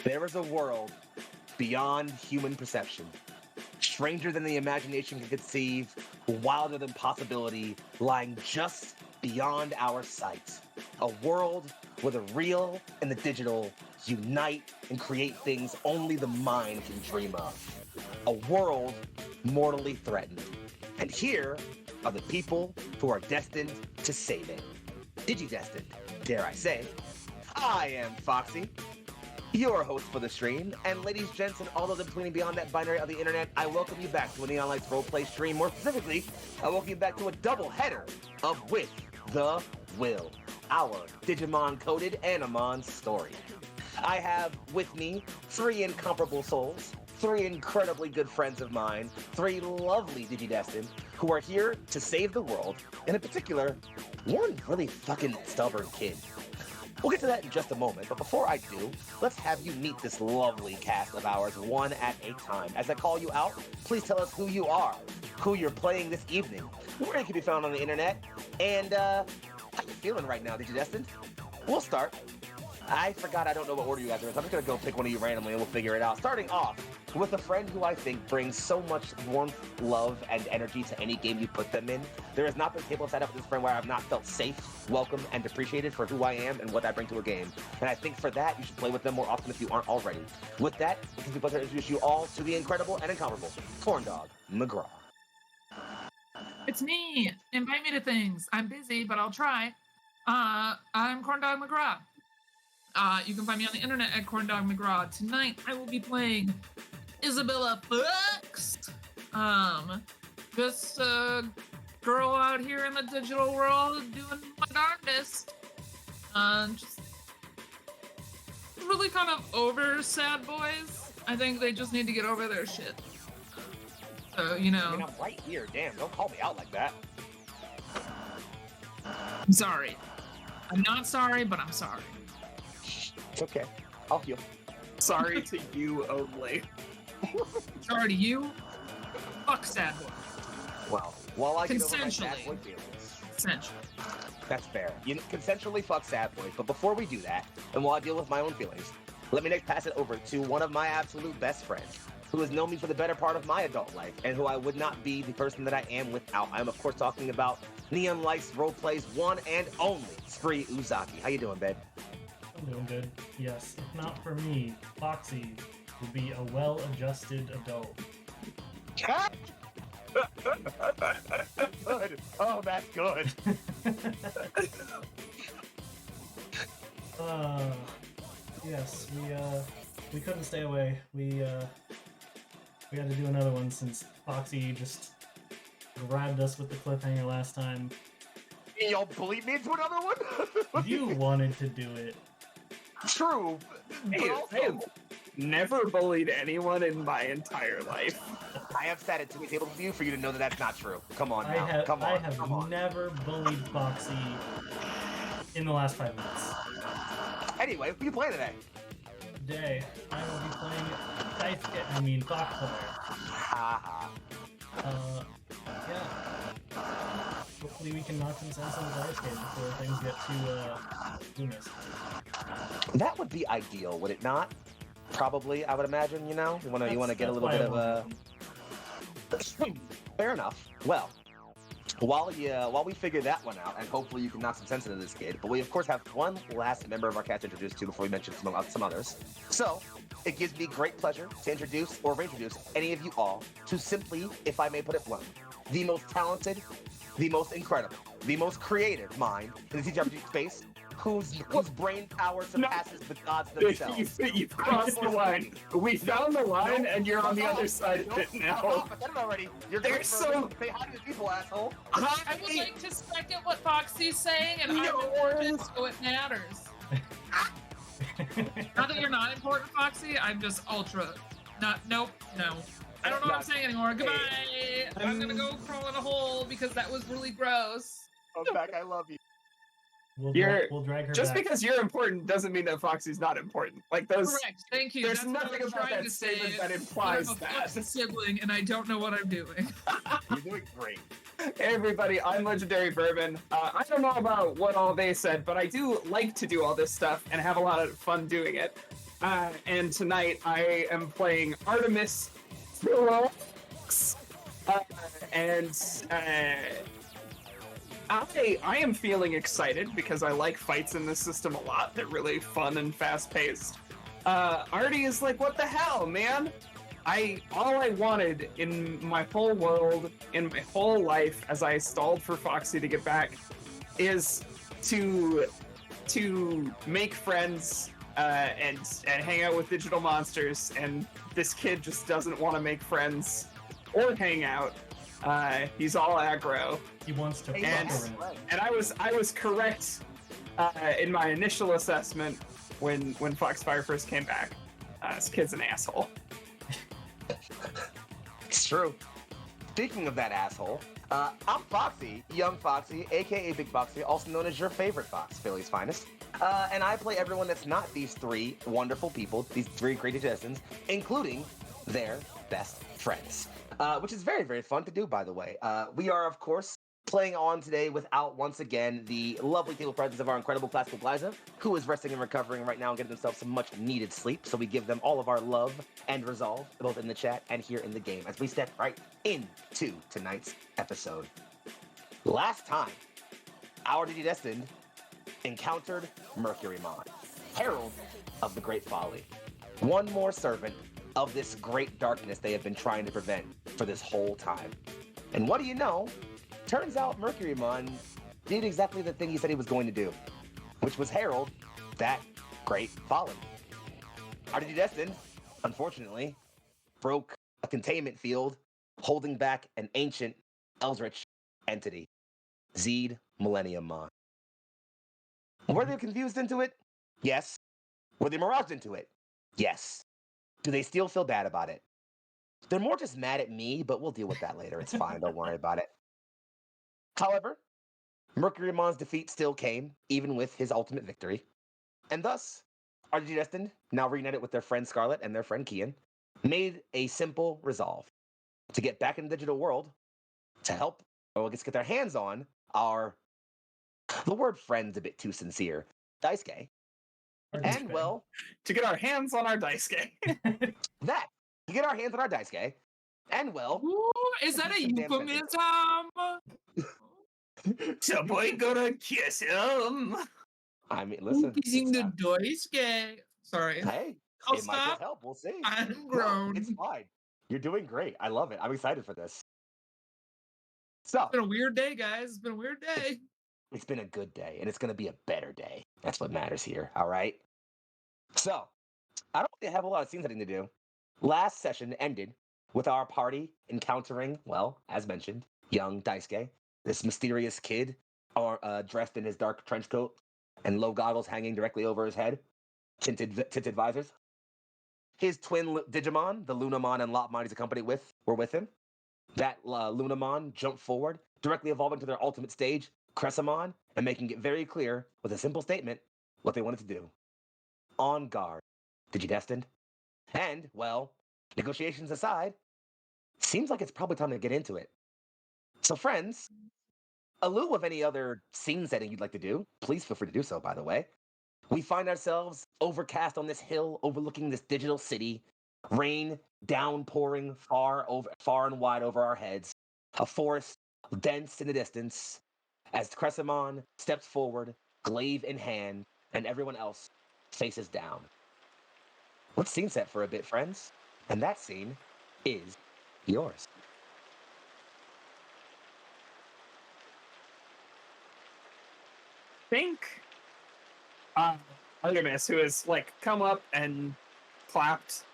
There is a world beyond human perception, stranger than the imagination can conceive, wilder than possibility, lying just beyond our sight. A world where the real and the digital unite and create things only the mind can dream of. A world mortally threatened. And here are the people who are destined to save it. Digi-destined, dare I say. I am Foxy, your host for the stream, and ladies, gents, and all of the between and beyond that binary of the internet, I welcome you back to a Neon Lights Roleplay stream. More specifically, I welcome you back to a double header of With the Will, our Digimon-coded Animon story. I have with me three incomparable souls, three incredibly good friends of mine, three lovely Digi-destined, who are here to save the world, and in particular, one really fucking stubborn kid. We'll get to that in just a moment, but before I do, let's have you meet this lovely cast of ours one at a time. As I call you out, please tell us who you are, who you're playing this evening, where you can be found on the internet, and how you feeling right now, Digi-destined? We'll start. I forgot I don't know what order you guys are in, so I'm just gonna go pick one of you randomly and we'll figure it out. Starting off with a friend who I think brings so much warmth, love, and energy to any game you put them in. There has not been a table set up with this friend where I've not felt safe, welcome, and appreciated for who I am and what I bring to a game. And I think for that, you should play with them more often if you aren't already. With that, it gives me a pleasure to introduce you all to the incredible and incomparable Corndog McGraw. It's me! Invite me to things. I'm busy, but I'll try. I'm Corndog McGraw. You can find me on the internet at Corndog McGraw. Tonight, I will be playing Isabella Fox. Just a girl out here in the digital world doing my darndest. Just really kind of over sad boys. I think they just need to get over their shit. So, you know. I mean, I'm right here. Damn, don't call me out like that. I'm sorry. I'm not sorry, but I'm sorry. It's okay. I'll heal. Sorry to you only. Sorry to you. Fuck sad boy. Well, while I get over my sad Consensually. boy feelings. Essentially. That's fair. You consensually fuck sad boys, but before we do that, and while I deal with my own feelings, let me next pass it over to one of my absolute best friends, who has known me for the better part of my adult life, and who I would not be the person that I am without. I am, of course, talking about Neon Lights Roleplay's one and only Spree Uzaki. How you doing, babe? I'm doing good. Yes, if not for me, Foxy would be a well-adjusted adult. Good. Oh, that's good. Yes, we couldn't stay away. We had to do another one since Foxy just grabbed us with the cliffhanger last time. Y'all bullied me into another one? You wanted to do it. True. But I also, have never bullied anyone in my entire life. I have sat at 2 tables with you for you to know that that's not true. Come on now. I Come on. have never bullied Foxy in the last 5 minutes. Anyway, what are you playing today? Today, I will be playing Daisuke, Fox Player. Ha Yeah. Hopefully we can knock some sense into Daisuke before things get too famous. That would be ideal, would it not? Probably, I would imagine, you know? You wanna get a little bit of a... Fair enough. Well, while we figure that one out, and hopefully you can knock some sense into this kid, but we of course have one last member of our cast to introduce to before we mention some others. So, it gives me great pleasure to introduce or reintroduce any of you all to simply, if I may put it bluntly, the most talented, the most incredible, the most creative mind in the CTRPG space, whose brain power surpasses the gods themselves. You've crossed the line. We found the line, and you're on the other side of it now. I said it already. You're They're so... Say hi to the people, asshole. I would like to second what Foxy's saying, and I'm important, so it matters. Not that you're not important, Foxy. I'm just ultra. Nope, no. I don't know what I'm saying anymore. Goodbye. I'm gonna go crawl in a hole because that was really gross. Come back. I love you. We'll drag her Just back. because you're important doesn't mean that Foxy's not important. Like those. Correct. Thank you. There's That's what nothing I'm about trying that to say, statement that but implies I'm a that. fucking sibling, and I don't know what I'm doing. You're doing great. Hey everybody, I'm Legendary Bourbon. I don't know about what all they said, but I do like to do all this stuff and have a lot of fun doing it. And tonight I am playing Artemis Phillips. And I am feeling excited because I like fights in this system a lot. They're really fun and fast-paced. Artie is like, what the hell, man? All I wanted in my whole world, in my whole life, as I stalled for Foxy to get back, is to make friends and hang out with digital monsters. And this kid just doesn't want to make friends or hang out. He's all aggro. He wants to And I was correct in my initial assessment when Foxfire first came back. This kid's an asshole. It's true. Speaking of that asshole, I'm Foxy, young Foxy, aka Big Foxy, also known as your favorite fox, Philly's finest. And I play everyone that's not these three wonderful people, these three great contestants, including their best friends. Which is very, very fun to do, by the way. We are, of course, playing on today without, once again, the lovely table presence of our incredible classical Glyza, who is resting and recovering right now and getting themselves some much-needed sleep. So we give them all of our love and resolve, both in the chat and here in the game, as we step right into tonight's episode. Last time, our Destined encountered Mercurymon, herald of the Great Folly. One more servant of this great darkness they have been trying to prevent for this whole time. And what do you know? Turns out Mercurymon did exactly the thing he said he was going to do, which was herald that great folly. Our Destined, unfortunately, broke a containment field holding back an ancient eldritch entity, Zed Millenniummon. Were they confused into it? Yes. Were they miraged into it? Yes. Do they still feel bad about it? They're more just mad at me, but we'll deal with that later. It's fine. Don't worry about it. However, Mercurymon's defeat still came, even with his ultimate victory. And thus, our Destined, now reunited with their friend Scarlet and their friend Kian, made a simple resolve to get back in the digital world to help, or I guess get their hands on the word friend's a bit too sincere, Daisuke. And, well, To get our hands on our Daisuke. that, to get our hands on our Daisuke, and, well... Ooh, is that a euphemism? So boy gonna kiss him. I mean, listen. Kissing the Daisuke. Sorry. Hey, I'll it might stop. just help. We'll see. I'm No, grown. it's fine. You're doing great. I love it. I'm excited for this. So, It's been a weird day, guys. It's been a weird day. it's been a good day, and it's going to be a better day. That's what matters here, all right? So, I don't really have a lot of scene setting to do. Last session ended with our party encountering, well, as mentioned, young Daisuke, this mysterious kid dressed in his dark trench coat and low goggles hanging directly over his head, tinted visors. His twin Digimon, the Lunamon and Lopmon he's accompanied with, were with him. That Lunamon jumped forward, directly evolving to their ultimate stage, Cressamon, and making it very clear, with a simple statement, what they wanted to do. On guard, Digidestined. And, well, negotiations aside, seems like it's probably time to get into it. So, friends, in lieu of any other scene setting you'd like to do, please feel free to do so, by the way. We find ourselves overcast on this hill overlooking this digital city, rain downpouring far and wide over our heads, a forest dense in the distance, as Cressamon steps forward, glaive in hand, and everyone else faces down. Let's scene set for a bit, friends, and that scene is yours. Think Artemis, who has like come up and clapped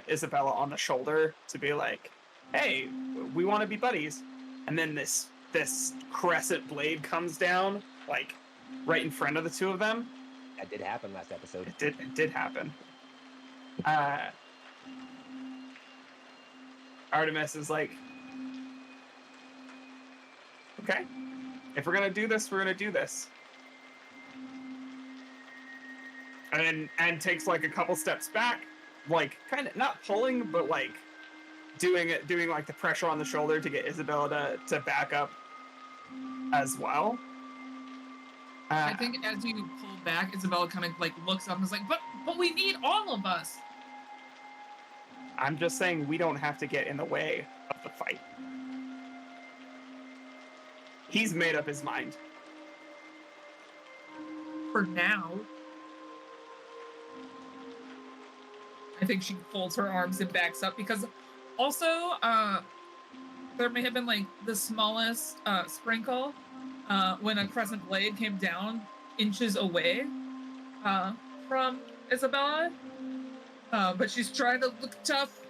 Isabella on the shoulder to be like, hey, we want to be buddies. And then this crescent blade comes down, like right in front of the two of them. That did happen last episode. It did happen. Artemis is like, okay, if we're gonna do this, we're gonna do this. And takes like a couple steps back, like kind of not pulling, but like doing like the pressure on the shoulder to get Isabella to back up as well. I think as you pull back, Isabella kind of like looks up and is like, but But we need all of us. I'm just saying we don't have to get in the way of the fight. He's made up his mind. For now. I think she folds her arms and backs up because also there may have been like the smallest sprinkle when a crescent blade came down inches away from Isabella. But she's trying to look tough.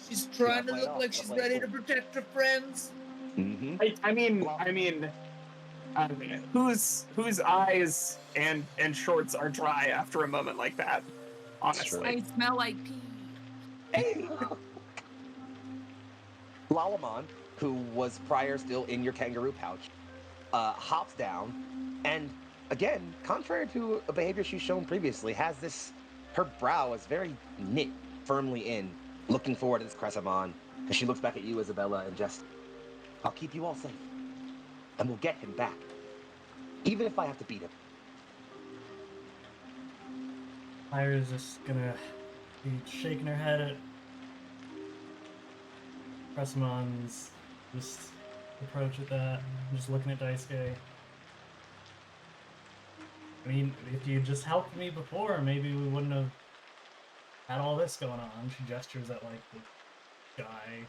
She's trying to look like she's ready to protect her friends. Mm-hmm. I mean, whose eyes and shorts are dry after a moment like that? Honestly, I smell like pee. Hey! Lalamon, who was prior still in your kangaroo pouch, hops down, and again, contrary to a behavior she's shown previously, has this, her brow is very knit firmly in, looking forward to this Cressamon, and she looks back at you, Isabella, and just, I'll keep you all safe, and we'll get him back, even if I have to beat him. Myra's just gonna be shaking her head at Cressamon's just approach at that, just looking at Daisuke. I mean, if you just helped me before, maybe we wouldn't have had all this going on. She gestures at, like, the sky.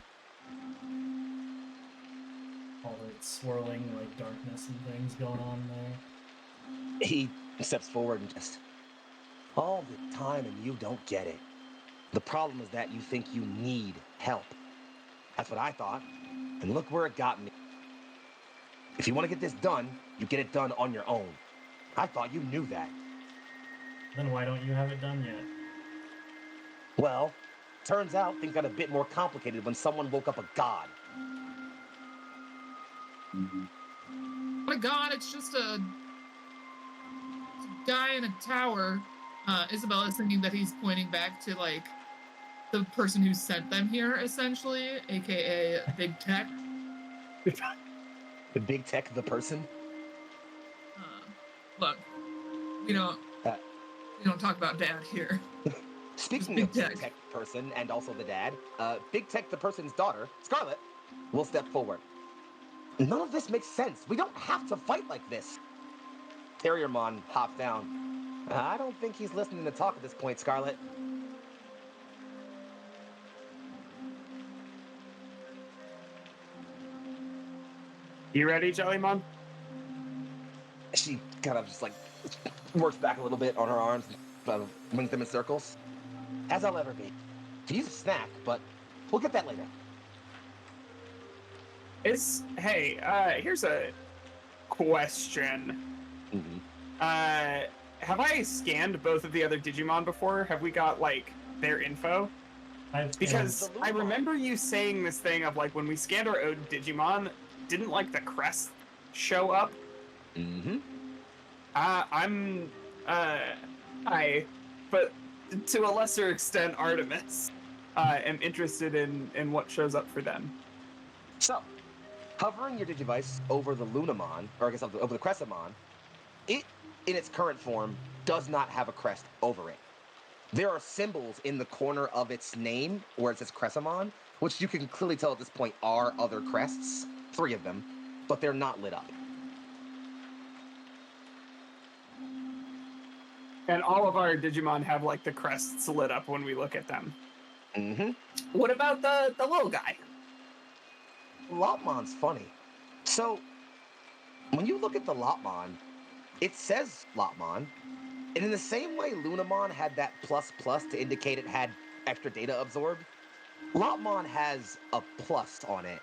All the swirling, like, darkness and things going on there. He steps forward and just, all the time and you don't get it. The problem is that you think you need help. That's what I thought, and look where it got me. If you want to get this done, you get it done on your own. I thought you knew that. Then why don't you have it done yet? Well, turns out things got a bit more complicated when someone woke up a god. What a god, it's just a guy in a tower. Isabella's thinking that he's pointing back to, like, the person who sent them here, essentially, aka Big Tech. The Big Tech, the person? Look, we don't talk about Dad here. Speaking Big of Big Tech. Tech person and also the dad, Big Tech the person's daughter, Scarlet, will step forward. None of this makes sense. We don't have to fight like this. Terriermon hops down. I don't think he's listening to talk at this point, Scarlet. You ready, Jellymon? She kind of just like works back a little bit on her arms, wings them in circles. As I'll ever be. To use a snack, but we'll get that later. Here's a question. Mm-hmm. Have I scanned both of the other Digimon before? Have we got, like, their info? Because I remember you saying this thing of, like, when we scanned our own Digimon, didn't, like, the crest show up? Mm-hmm. But to a lesser extent, Artemis, am interested in what shows up for them. So, hovering your Digivice over the Lunamon, or I guess over the Cressamon, it, in its current form, does not have a crest over it. There are symbols in the corner of its name, where it says Cressamon, which you can clearly tell at this point are other crests, 3 of them, but they're not lit up. And all of our Digimon have, like, the crests lit up when we look at them. Mm-hmm. What about the little guy? Lopmon's funny. So, when you look at the Lopmon, it says Lopmon, and in the same way Lunamon had that ++ to indicate it had extra data absorbed, Lopmon has a plus on it.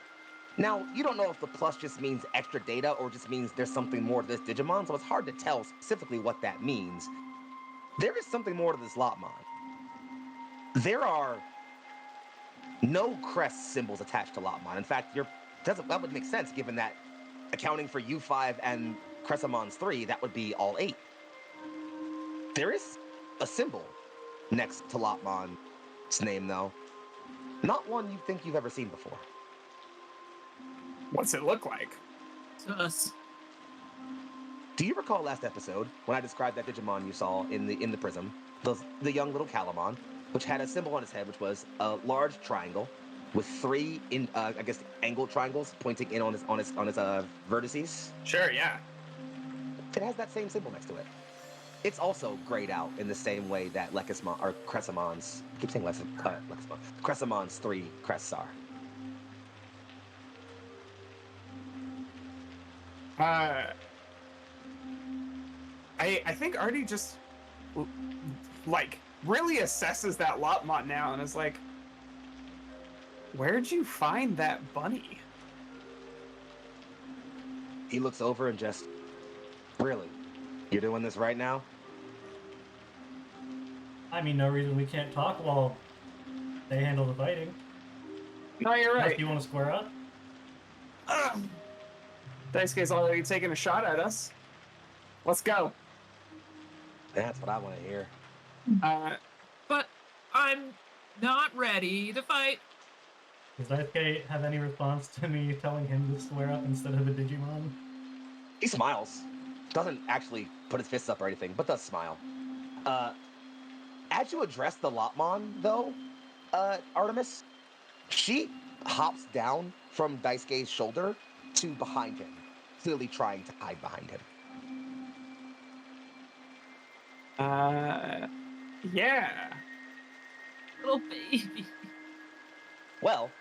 Now, you don't know if the plus just means extra data or just means there's something more to this Digimon, so it's hard to tell specifically what that means. There is something more to this Lopmon. There are no crest symbols attached to Lopmon. In fact, that would make sense given that accounting for U5 and Cressamon's 3, that would be all 8. There is a symbol next to Lopmon's name, though. Not one you think you've ever seen before. What's it look like? To us. Do you recall last episode when I described that Digimon you saw in the prism, the young little Calamon, which had a symbol on its head, which was a large triangle with three I guess angled triangles pointing in on its vertices? Sure, yeah. It has that same symbol next to it. It's also grayed out in the same way that Lekismon or Cresamon's. I keep saying Lekismon. Cresamon's 3 crests are. I think Artie just like really assesses that Lopmont now and is like, where'd you find that bunny? He looks over and just, really? You're doing this right now? I mean, no reason we can't talk while they handle the fighting. No, you're Unless right. you want to square up? Daisuke's already taking a shot at us. Let's go. That's what I want to hear. But I'm not ready to fight. Does Daisuke have any response to me telling him to square up instead of a Digimon? He smiles. Doesn't actually put his fists up or anything, but does smile. As you address the Lopmon, though, Artemis, she hops down from Daisuke's shoulder to behind him, clearly trying to hide behind him. Yeah. Little baby. Well,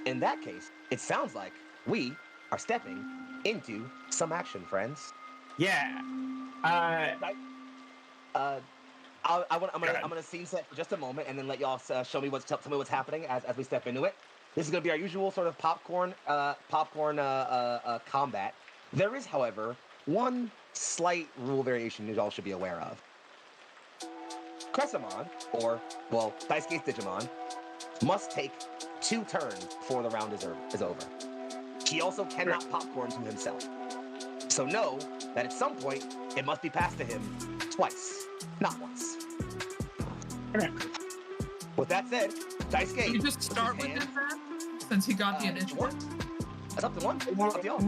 in that case, it sounds like we are stepping into some action, friends. Yeah. I'm gonna scene set for just a moment and then let y'all tell me what's happening as we step into it. This is gonna be our usual sort of popcorn combat. There is, however, one slight rule variation you all should be aware of. Cresamon, or well, Daisuke's Digimon, must take 2 turns before the round is over. He also cannot popcorn to himself. So know that at some point, it must be passed to him twice, not once. With that said, Daisuke... You just start with his then, since he got the initiative? Sure. That's up to one. It's up to y'all.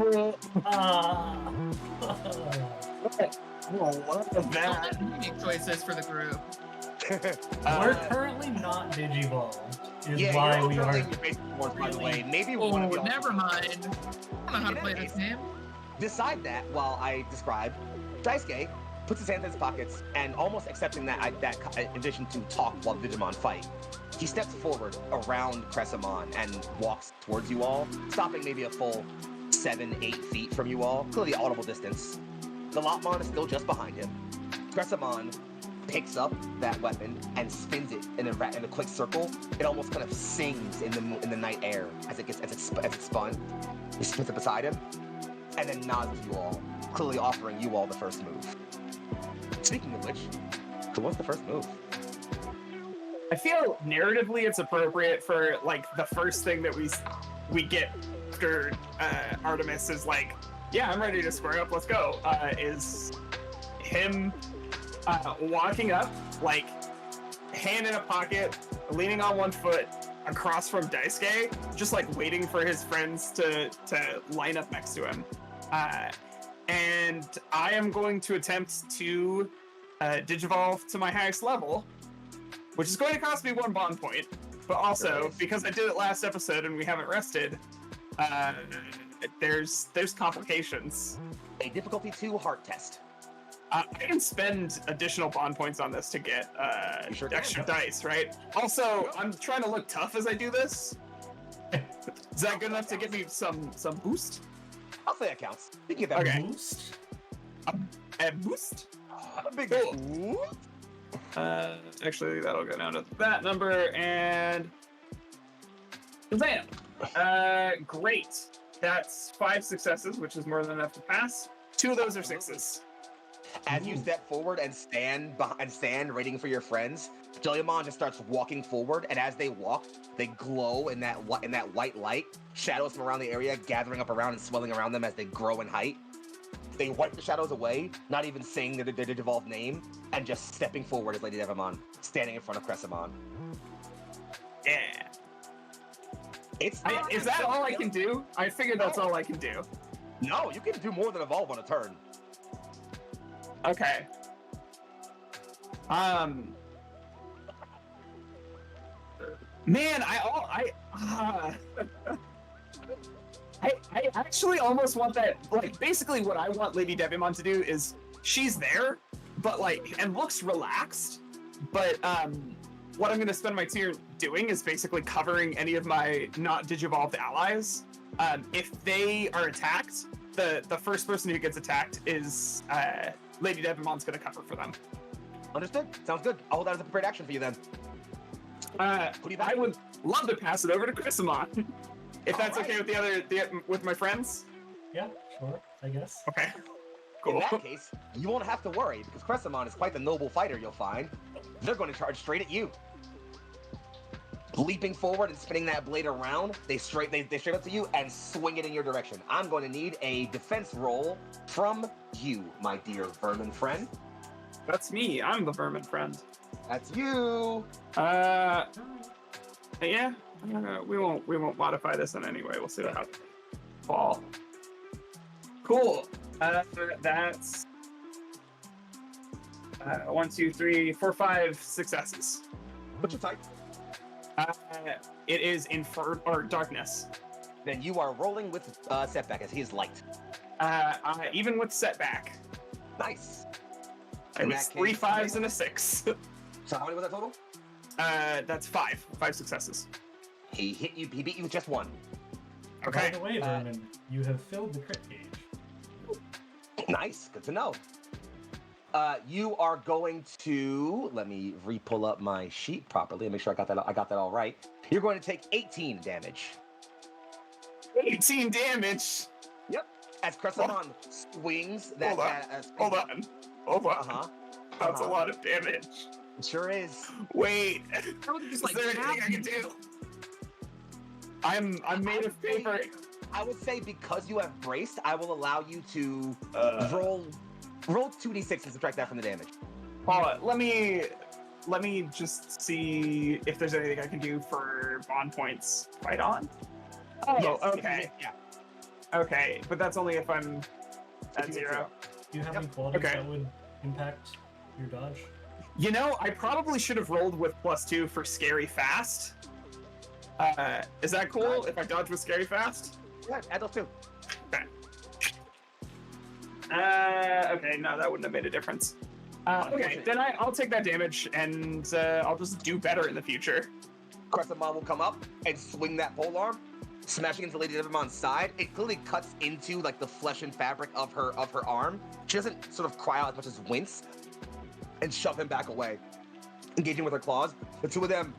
What was that? Make choices for the group. We're currently not Digivolved, is Yeah, why you're we currently are. in your basic forms, by the really- way. Maybe Oh, one of y'all... never mind. I don't know how to In play any this case, game. Decide that while I describe. Daisuke puts his hands in his pockets and almost accepting that addition to talk while the Digimon fight, he steps forward around Cresamon and walks towards you all, stopping maybe a full 7-8 feet from you all, clearly audible distance. The Lopmon is still just behind him. Cresamon picks up that weapon and spins it in a quick circle. It almost kind of sings in the night air as it's spun. He spins it beside him and then nods to you all, clearly offering you all the first move. Speaking of which, so what's the first move? I feel narratively it's appropriate for like the first thing that we get after Artemis is like, yeah, I'm ready to square up, let's go. Is him walking up, like hand in a pocket, leaning on one foot across from Daisuke, just like waiting for his friends to line up next to him. And I am going to attempt to digivolve to my highest level, which is going to cost me 1 bond point, but also because I did it last episode and we haven't rested, there's complications. A difficulty 2 heart test. I can spend additional bond points on this to get You sure can, extra yeah. dice, right? Also, I'm trying to look tough as I do this. Is that good enough to give me some boost? I'll say that counts. You can get that Okay. Boost? A boost? a big Cool. boost. Actually, that'll go down to that number, and Shazam! Great. That's 5 successes, which is more than enough to pass. 2 of those are 6s. As you step forward and stand waiting for your friends, Jellymon just starts walking forward, and as they walk, they glow in that white light. Shadows from around the area gathering up around and swelling around them as they grow in height. They wipe the shadows away, not even saying their Digivolved name, and just stepping forward as Lady Devamon, standing in front of Cresamon. Yeah. Is Is that all I can do? I figured that's all I can do. No, you can do more than evolve on a turn. Okay. Man, I actually almost want that. Like, basically, what I want Lady Devimon to do is she's there, but like, and looks relaxed. But what I'm gonna spend my turn doing is basically covering any of my not digivolved allies. If they are attacked, the first person who gets attacked is Lady Devimon's gonna cover for them. Understood. Sounds good. I'll hold that as a prepared action for you then. I would love to pass it over to Chrysamon, if that's All right. okay with my friends. Yeah, sure, I guess. Okay. In Cool. that case, you won't have to worry because Cressamon is quite the noble fighter. You'll find they're going to charge straight at you. Leaping forward and spinning that blade around, they straight up to you and swing it in your direction. I'm going to need a defense roll from you, my dear vermin friend. That's me. I'm the vermin friend. That's you. Yeah. We won't modify this in any way. We'll see what happens. Fall. Cool. That's 1, 2, 3, 4, 5 successes. What's your type? It is or darkness. Then you are rolling with setback as he is light. Even with setback, Nice. it In was that 3 case, 5s and a 6. So how many was that total? That's 5 successes. He hit you. He beat you with just one. Okay. By the way, Vermin, you have filled the crit gauge. Nice. Good to know. You are going to let me re-pull up my sheet properly and make sure I got that all right. You're going to take 18 damage. 18 damage. Yep. As Cressamon swings that. Hold on. Uh-huh. That's a lot of damage. It sure is. Wait. That would just, Is there anything I can do? I'm made of paper. I would say because you have braced, I will allow you to roll 2d6 and subtract that from the damage. Hold on. Let me just see if there's anything I can do for bond points. Fight on. Oh, Yes, okay. Yeah. Okay, but that's only if I'm at 0. Do you have any qualities that would impact your dodge? You know, I probably should have rolled with +2 for scary fast. Is that cool if I dodge with scary fast? Yeah, add those two. Okay. Okay, no, that wouldn't have made a difference. Okay, then I'll take that damage and I'll just do better in the future. Cressamon will come up and swing that polearm, smashing into Lady Devimon's side. It clearly cuts into like the flesh and fabric of her arm. She doesn't sort of cry out as much as wince and shove him back away, engaging with her claws. The two of them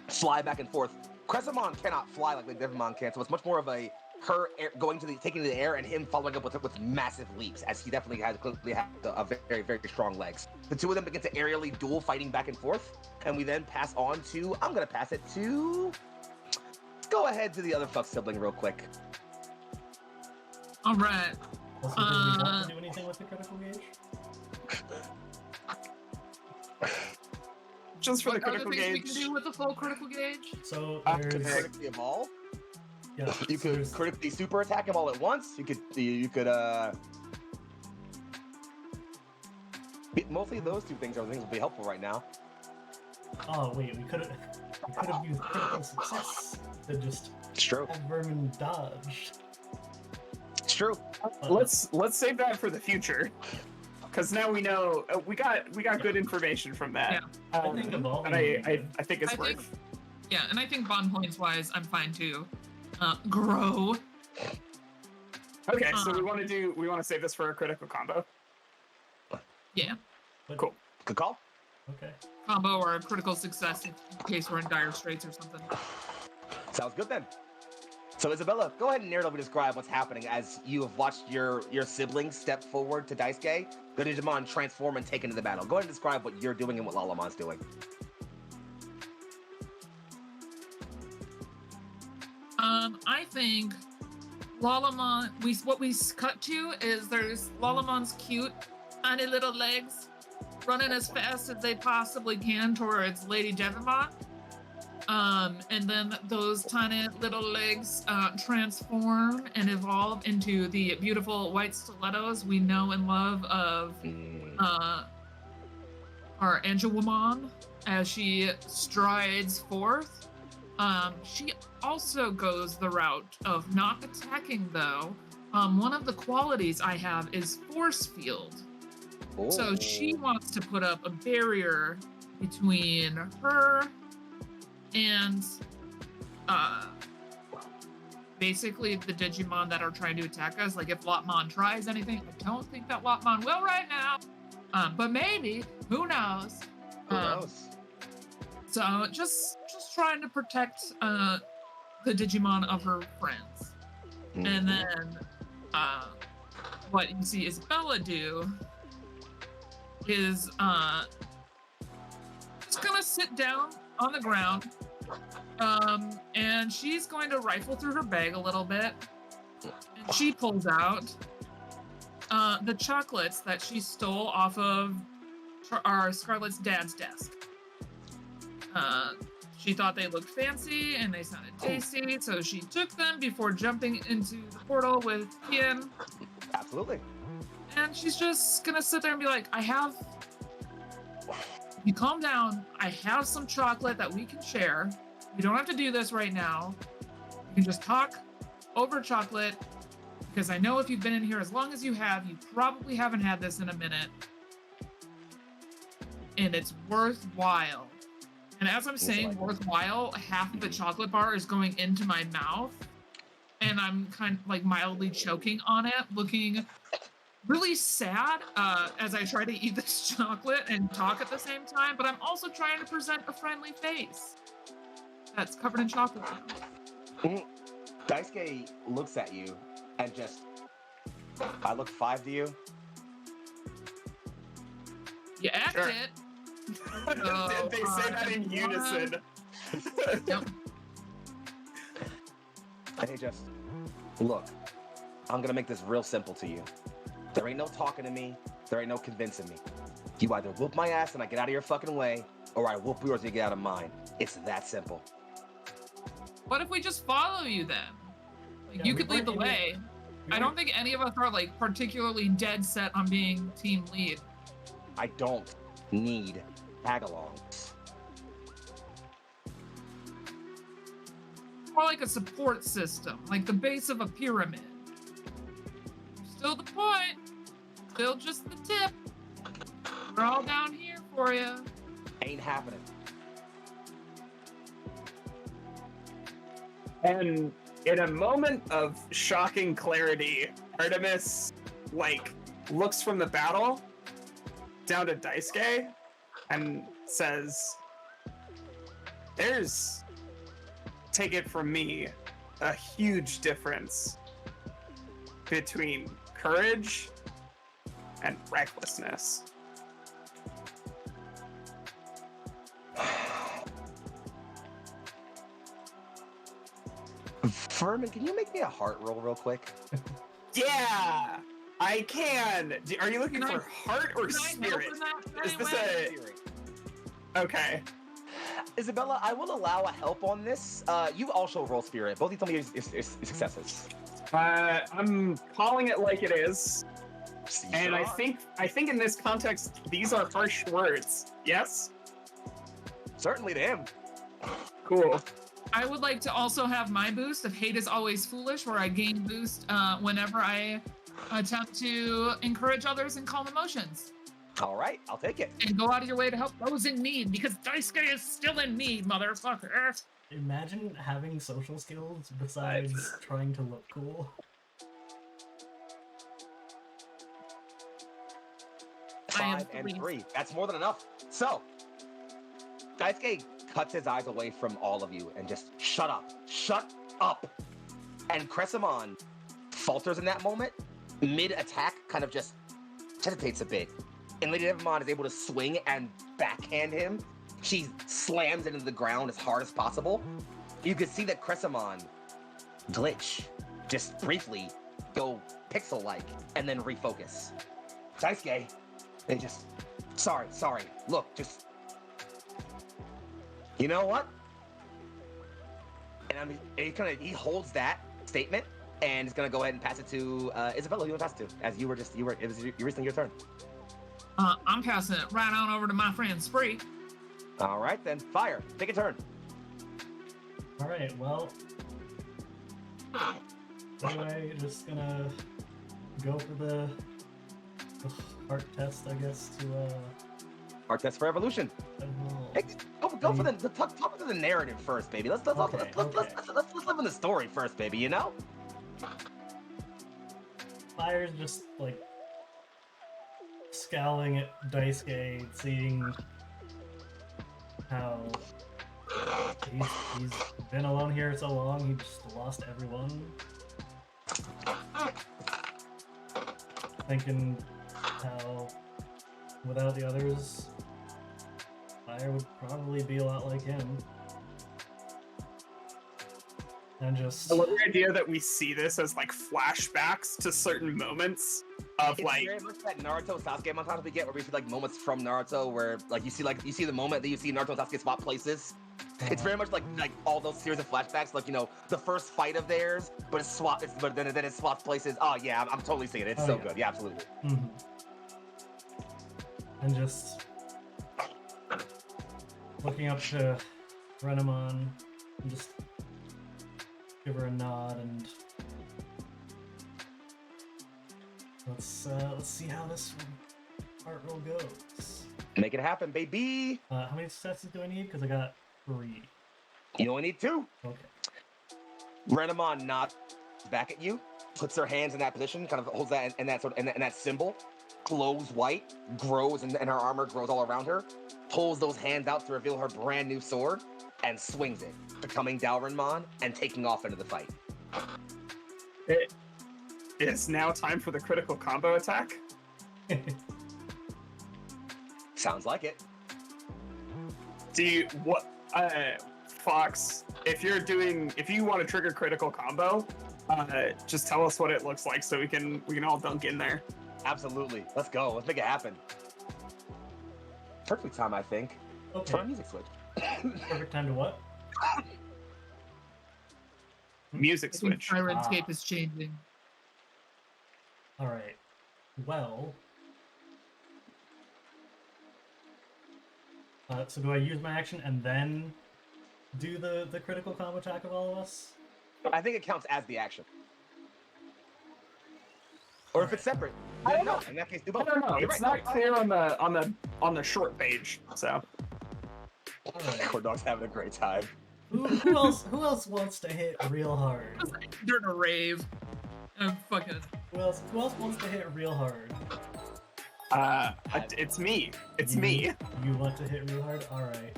fly back and forth. Cressamon cannot fly like Lady Devimon can, so it's much more of taking to the air and him following up with massive leaps, as he definitely has a very, very strong legs. The two of them begin to aerially duel, fighting back and forth, and we then pass on to, I'm gonna pass it to, let's go ahead to the other fuck sibling real quick. All right. Also, did we want to do anything with the critical gauge? Just for the What other critical things we gauge. can do with the full critical gauge? So Could there's critically evolve. yeah, You so could there's- critically super attack him all at once. You could mostly those two things are the things that would be helpful right now. Oh wait, we could have used critical success to just It's true. have Vermin dodge. It's true. Let's save that for the future, because now we know we got good information from that. I think evolving. And I think it's worth. Yeah, and I think bond points wise, I'm fine too. Grow. Okay, so we want to save this for a critical combo. Yeah, Cool. Good call. Okay. combo or a critical success in case we're in dire straits or something. Sounds good then. So Isabella, go ahead and narratively describe what's happening as you have watched your siblings step forward to Daisuke, the Digimon transform and take into the battle. Go ahead and describe what you're doing and what Lalamon's doing. I think Lalamon, what we cut to is there's Lalamon's cute, tiny little legs running as fast as they possibly can towards Lady Devimon. And then those tiny little legs transform and evolve into the beautiful white stilettos we know and love of our Angelwoman, as she strides forth. She also goes the route of not attacking, though. One of the qualities I have is force field. So she wants to put up a barrier between her and basically the Digimon that are trying to attack us. Like if Lotmon tries anything, I don't think that Lotmon will right now. But maybe, who knows? Who knows? So just trying to protect the Digimon of her friends. Mm-hmm. And then what you see Isabella do is just gonna sit down on the ground, and she's going to rifle through her bag a little bit, and she pulls out the chocolates that she stole off of our Scarlet's dad's desk. She thought they looked fancy and they sounded tasty, so she took them before jumping into the portal with Kian. Absolutely. And she's just gonna sit there and be like, you calm down, I have some chocolate that we can share. You don't have to do this right now. You can just talk over chocolate, because I know if you've been in here as long as you have, you probably haven't had this in a minute. And it's worthwhile. And as I'm saying worthwhile, half of the chocolate bar is going into my mouth, and I'm kind of like mildly choking on it, looking really sad as I try to eat this chocolate and talk at the same time, but I'm also trying to present a friendly face that's covered in chocolate. Daisuke looks at you and just, I look 5 to you. You act Sure. it. They say that in unison. Yep. Hey, just look, I'm gonna make this real simple to you. There ain't no talking to me, there ain't no convincing me. You either whoop my ass and I get out of your fucking way, or I whoop yours and you get out of mine. It's that simple. What if we just follow you then? Like, Yeah, you we could lead the weren't way. We I don't weren't- think any of us are like particularly dead set on being team lead. I don't need tag-alongs. More like a support system, like the base of a pyramid. Still the point, still just the tip. We're all down here for you. Ain't happening. And in a moment of shocking clarity, Artemis, looks from the battle down to Daisuke and says, there's, take it from me, a huge difference between courage and recklessness. Furman, can you make me a heart roll real quick? Yeah, I can. Are you looking Can I- for heart or Can I help spirit? in that Is this anyway? Okay. Isabella, I will allow a help on this. You also roll spirit. Both of you tell me is successes. I'm calling it like it is, and I Sure. think in this context these are harsh words. Yes. Certainly to him. Cool. I would like to also have my boost of hate is always foolish, where I gain boost whenever I attempt to encourage others and calm emotions. All right, I'll take it. And go out of your way to help those in need, because Daisuke is still in need, motherfucker. Imagine having social skills besides trying to look cool. I am 5 and pleased. 3. That's more than enough. So, Daisuke cuts his eyes away from all of you and just shut up. And Cressamon falters in that moment. Mid-attack, kind of just hesitates a bit. And Lady Devamon is able to swing and backhand him. She slams into the ground as hard as possible. You can see that Cressamon glitch, just briefly go pixel-like, and then refocus. Daisuke, they just, sorry, look, just, you know what? And he holds that statement, and he's gonna go ahead and pass it to Isabella. Who you want to pass it to? As you were recently your turn. I'm passing it right on over to my friend Spree. All right, then. Fire. Take a turn. All right, well. Anyway, just gonna go for the heart test, I guess, to Our test for evolution. Hey, go for the talk to the narrative first, baby. Let's live in the story first, baby. You know. Fire's just like scowling at Daisuke, seeing how he's been alone here so long. He just lost everyone. Thinking how without the others, Fire would probably be a lot like him. And just I love the idea that we see this as like flashbacks to certain moments of It's like very much that Naruto Sasuke montage we get where we see like moments from Naruto where like you see the moment that you see Naruto and Sasuke swap places. It's very much like all those series of flashbacks, like, you know, the first fight of theirs, but then it swaps places. Oh yeah, I'm totally seeing it. It's so good. Yeah, absolutely. Mm-hmm. And just looking up to Renamon and just give her a nod and let's see how this part roll goes. Make it happen, baby. How many successes do I need? Because I got 3. You only need 2. Okay. Renamon nods back at you, puts her hands in that position, kind of holds that in that symbol, glows white, grows, and her armor grows all around her, pulls those hands out to reveal her brand new sword, and swings it, becoming Dalrenmon and taking off into the fight. it is now time for the critical combo attack. Sounds like it. Fox, if you want to trigger critical combo, just tell us what it looks like so we can all dunk in there. Absolutely. Let's go. Let's make it happen. Perfect time, I think. Okay. For a music switch. Perfect time to what? Music I think switch. Sirenscape is changing. All right. Well. So do I use my action and then do the critical combo attack of all of us? I think it counts as the action. Or if it's separate, then no. In that case, do I both. don't know. You're It's right. not clear on the short page. So Corn Dog's having a great time. Who else wants to hit real hard? During a rave. I'm fucking. Who else wants to hit real hard? it's me. It's You- me. You want to hit real hard? All right.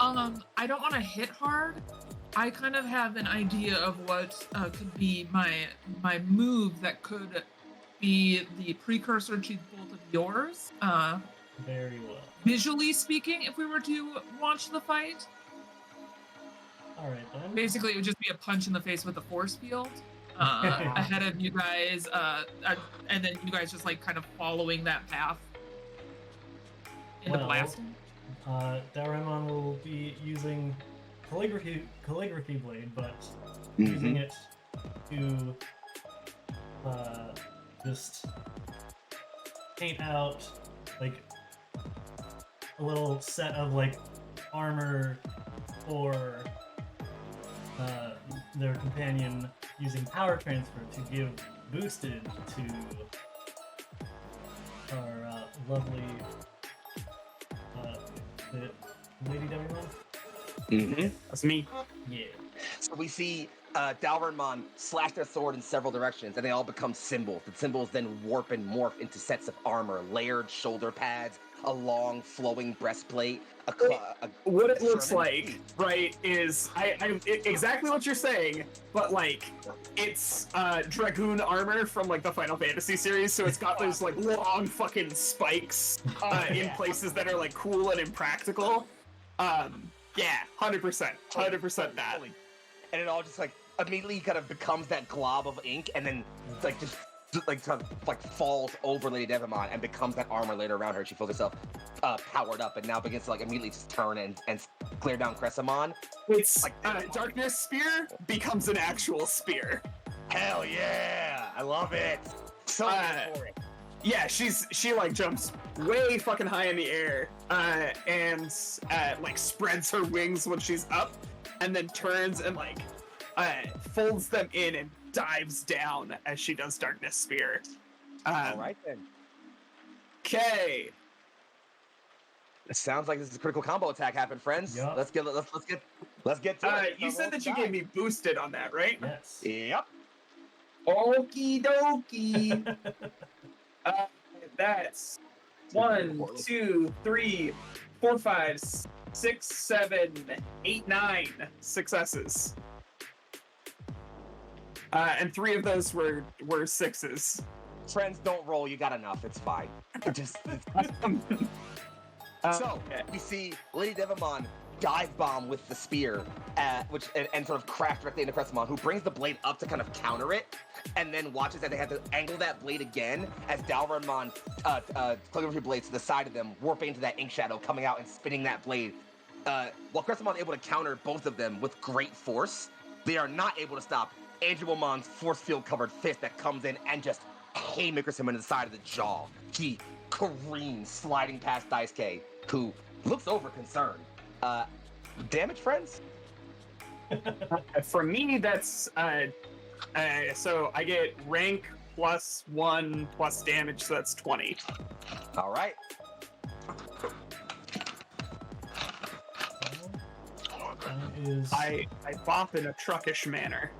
I don't want to hit hard. I kind of have an idea of what could be my move that could be the precursor to both of yours. Very well. Visually speaking, if we were to watch the fight, All right then. basically it would just be a punch in the face with a force field ahead of you guys, and then you guys just like kind of following that path into Well, blasting. Dalrenmon will be using calligraphy blade, but using it to just paint out like a little set of like armor for their companion, using power transfer to give boosted to our lovely Lady Devimon. That's me. Yeah. So we see Dalrenmon slash their sword in several directions, and they all become symbols. The symbols then warp and morph into sets of armor, layered shoulder pads, a long flowing breastplate. What it looks sermon. like, right, is exactly what you're saying, but like it's dragoon armor from like the Final Fantasy series, so it's got those like long fucking spikes in places that are like cool and impractical. Yeah, 100% that. And it all just like immediately kind of becomes that glob of ink, and then like just like kind of like falls over Lady Devimon and becomes that armor layer around her. She feels herself powered up, and now begins to like immediately just turn and clear down Cressamon. It's Like- Darkness Spear becomes an actual spear. Hell yeah! I love it. So Uh, good for it. Yeah, she like jumps way fucking high in the air, and like spreads her wings when she's up, and then turns and like folds them in and dives down as she does Darkness Spear. All right then. Okay. It sounds like this is a critical combo attack happened, friends. Yup. Let's get to it. You said that you gave me boosted on that, right? Yes. Yep. Okie dokie. That's 1, 2, 3, 4, 5, 6, 7, 8, 9 successes. And 3 of those were 6s. Friends, don't roll. You got enough. It's fine. Just so we see Lady Devamon dive bomb with the spear, and sort of crash directly into Cressamon, who brings the blade up to kind of counter it, and then watches that they have to angle that blade again as Dalramon calligraphy blades to the side of them, warping into that ink shadow, coming out and spinning that blade. While Cressamon is able to counter both of them with great force, they are not able to stop Angelomon's force field covered fist that comes in and just haymakers him into the side of the jaw. He careens, sliding past Daisuke, who looks over concerned. Damage, friends? For me, that's so I get rank +1 plus damage, so that's 20. All right. Is I bop in a truckish manner.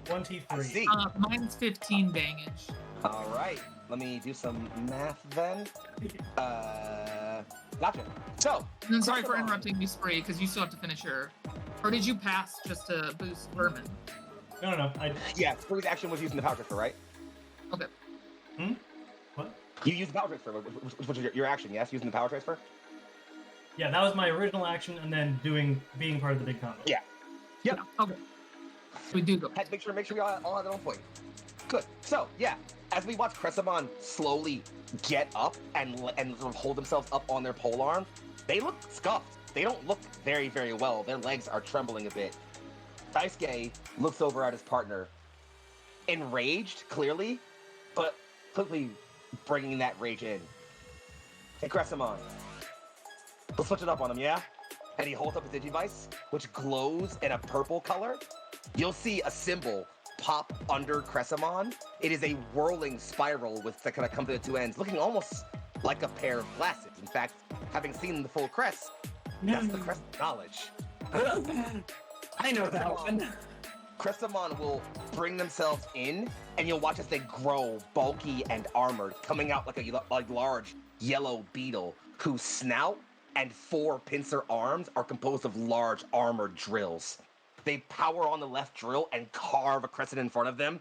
23. I see. Mine's 15 bangage. All right. Let me do some math then. Gotcha. So, And then sorry for Cressamon. interrupting you, Spree, because you still have to finish your. Or did you pass just to boost Vermin? No. Yeah, Spree's action was using the power transfer, right? Okay. What? You used the power transfer, which was your action, yes? Using the power transfer? Yeah, that was my original action, and then being part of the big combo. Yeah. Yep. Okay. We do go. Had to make sure we all had their own point. Good. So, yeah, as we watch Cressamon slowly get up and sort of hold themselves up on their polearm, they look scuffed. They don't look very, very well. Their legs are trembling a bit. Daisuke looks over at his partner, enraged, clearly, but quickly bringing that rage in. Hey, Cressamon, let's switch it up on him, yeah? And he holds up his Digivice, which glows in a purple color. You'll see a symbol pop under Cressamon. It is a whirling spiral that kind of comes to the two ends, looking almost like a pair of glasses. In fact, having seen the full crest, that's the crest of knowledge. I know that one. Cressamon will bring themselves in, and you'll watch as they grow bulky and armored, coming out like a large yellow beetle whose snout and 4 pincer arms are composed of large armored drills. They power on the left drill and carve a crescent in front of them.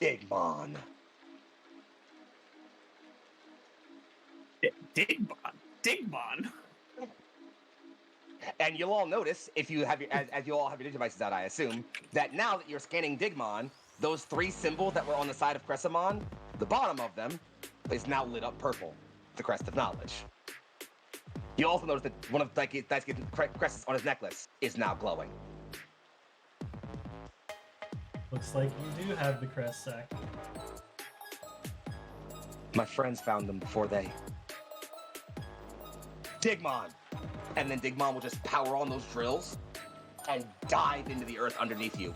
Digmon. Digmon. And you'll all notice, if you have as you all have your devices out, I assume, that now that you're scanning Digmon, those 3 symbols that were on the side of Cressamon, the bottom of them is now lit up purple, the crest of knowledge. You also notice that one of Daisuke's crests on his necklace is now glowing. Looks like you do have the crest sack. My friends found them before they. Digmon! And then Digmon will just power on those drills and dive into the earth underneath you.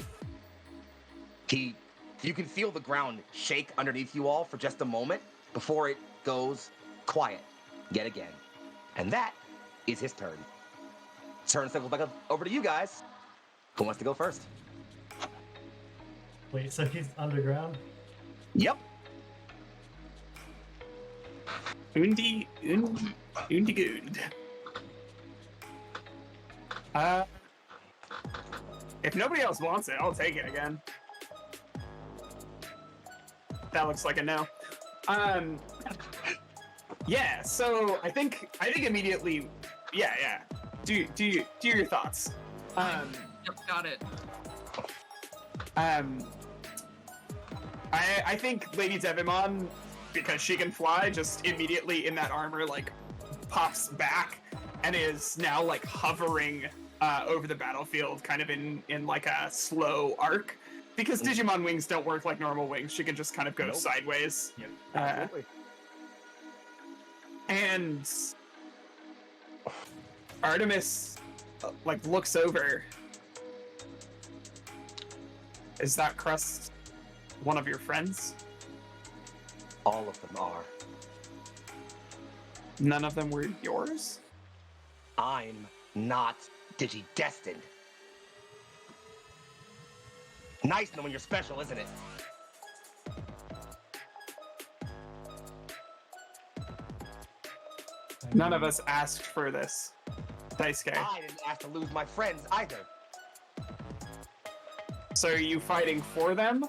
You can feel the ground shake underneath you all for just a moment before it goes quiet yet again. And that is his turn. Turn cycles back over to you guys. Who wants to go first? Wait, so he's underground? Yep. Undi good. If nobody else wants it, I'll take it again. That looks like a no. Yeah. So I think immediately. Yeah. Do your thoughts. Yep, got it. I think Lady Devimon, because she can fly, just immediately in that armor like pops back and is now like hovering over the battlefield, kind of in like a slow arc. Because Digimon wings don't work like normal wings, she can just kind of go sideways. Absolutely. And Artemis, like, looks over. Is that crust one of your friends? All of them are. None of them were yours? I'm not digi-destined. Nice knowing you're special, isn't it? None of us asked for this. Daisuke. I didn't ask to lose my friends either. So are you fighting for them?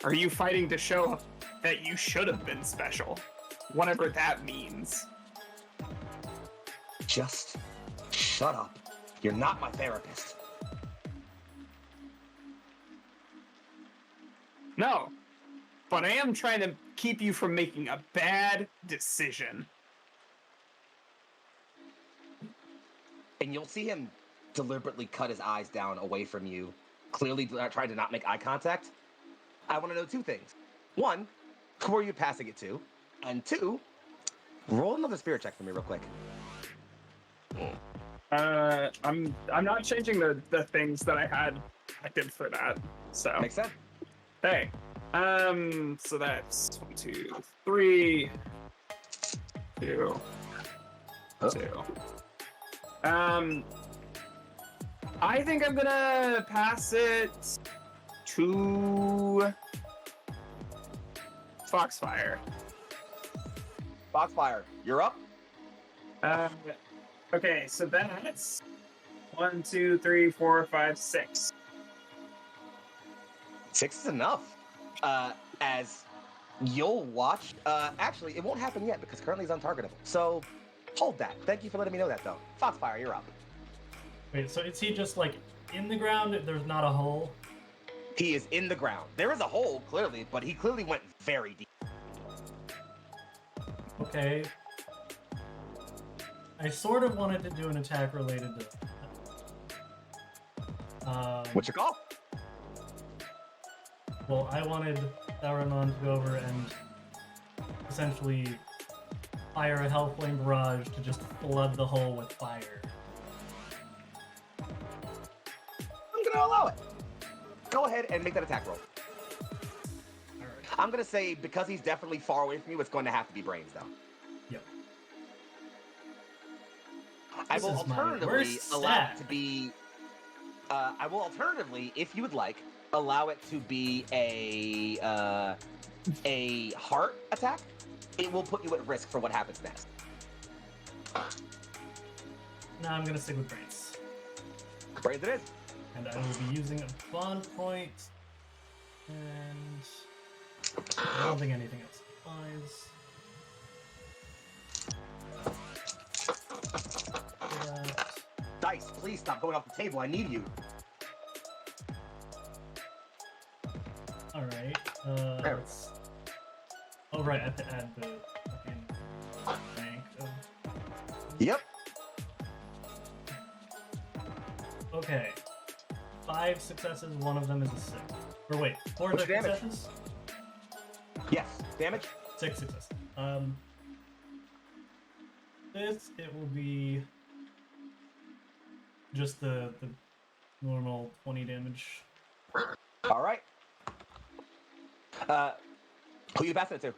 Or are you fighting to show that you should have been special? Whatever that means. Just shut up. You're not my therapist. No. But I am trying to keep you from making a bad decision. And you'll see him deliberately cut his eyes down away from you, clearly trying to not make eye contact. I want to know two things. One, who are you passing it to? And two, roll another spirit check for me real quick. I'm not changing the things that I had active for that. So Makes sense. hey. So that's 1, 2, 3, 2, 2. I think I'm gonna pass it to Foxfire. Foxfire, you're up. Okay, so that's 1, 2, 3, 4, 5, 6. 6 is enough. As you'll watch, actually, it won't happen yet because currently he's untargetable. So hold that. Thank you for letting me know that, though. Foxfire, you're up. Wait, so is he just like in the ground? There's not a hole? He is in the ground. There is a hole, clearly, but he clearly went very deep. Okay. I sort of wanted to do an attack related to. What's your call? Well, I wanted Sauron to go over and essentially fire a Hellflame barrage to just flood the hole with fire. I'm gonna allow it. Go ahead and make that attack roll. Alright. I'm gonna say because he's definitely far away from you, it's going to have to be brains, though. Yep. I This will is my alternatively worst allow it stat. to be. I will alternatively, if you would like, allow it to be a heart attack. It will put you at risk for what happens next. No, I'm gonna stick with brains. Brains it is. And I will be using a bond point. And I don't think anything else applies. Dice, please stop going off the table. I need you. Alright. There. Let's... Oh, right, I have to add the fucking rank of... Yep. Okay. 5 successes, one of them is a 6. Or wait, 4 What's your damage? successes? Yes. Damage. 6 successes. This, it will be just the normal 20 damage. All right. Who you passing it to?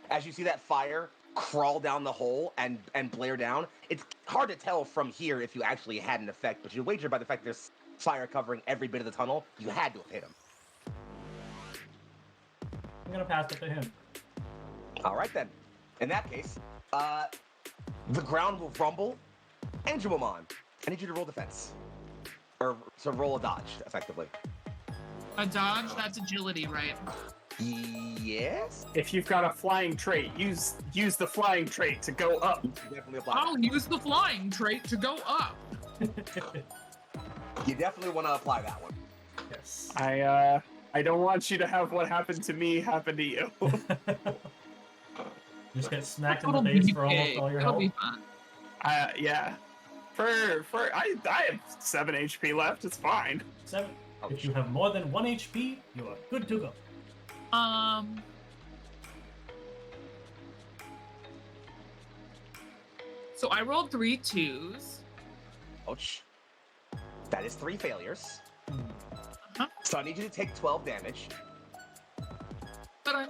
As you see that fire crawl down the hole and blare down, it's hard to tell from here if you actually had an effect, but you wager by the fact there's fire covering every bit of the tunnel, you had to have hit him. I'm gonna pass it to him. All right then. In that case, the ground will rumble, and Jumamon, I need you to roll defense, or to roll a dodge, effectively. A dodge, that's agility, right? Yes. If you've got a flying trait, use the flying trait to go up. You definitely apply. I'll use the flying trait to go up. You definitely want to apply that one. Yes. I don't want you to have what happened to me happen to you. Just get smacked in the It'll face be for almost okay. all your It'll health. be fun. Yeah. I have 7 HP left. It's fine. 7. If you have more than 1 HP, you are good to go. So I rolled 3 2s. Ouch. That is 3 failures. Uh-huh. So I need you to take 12 damage. But I'm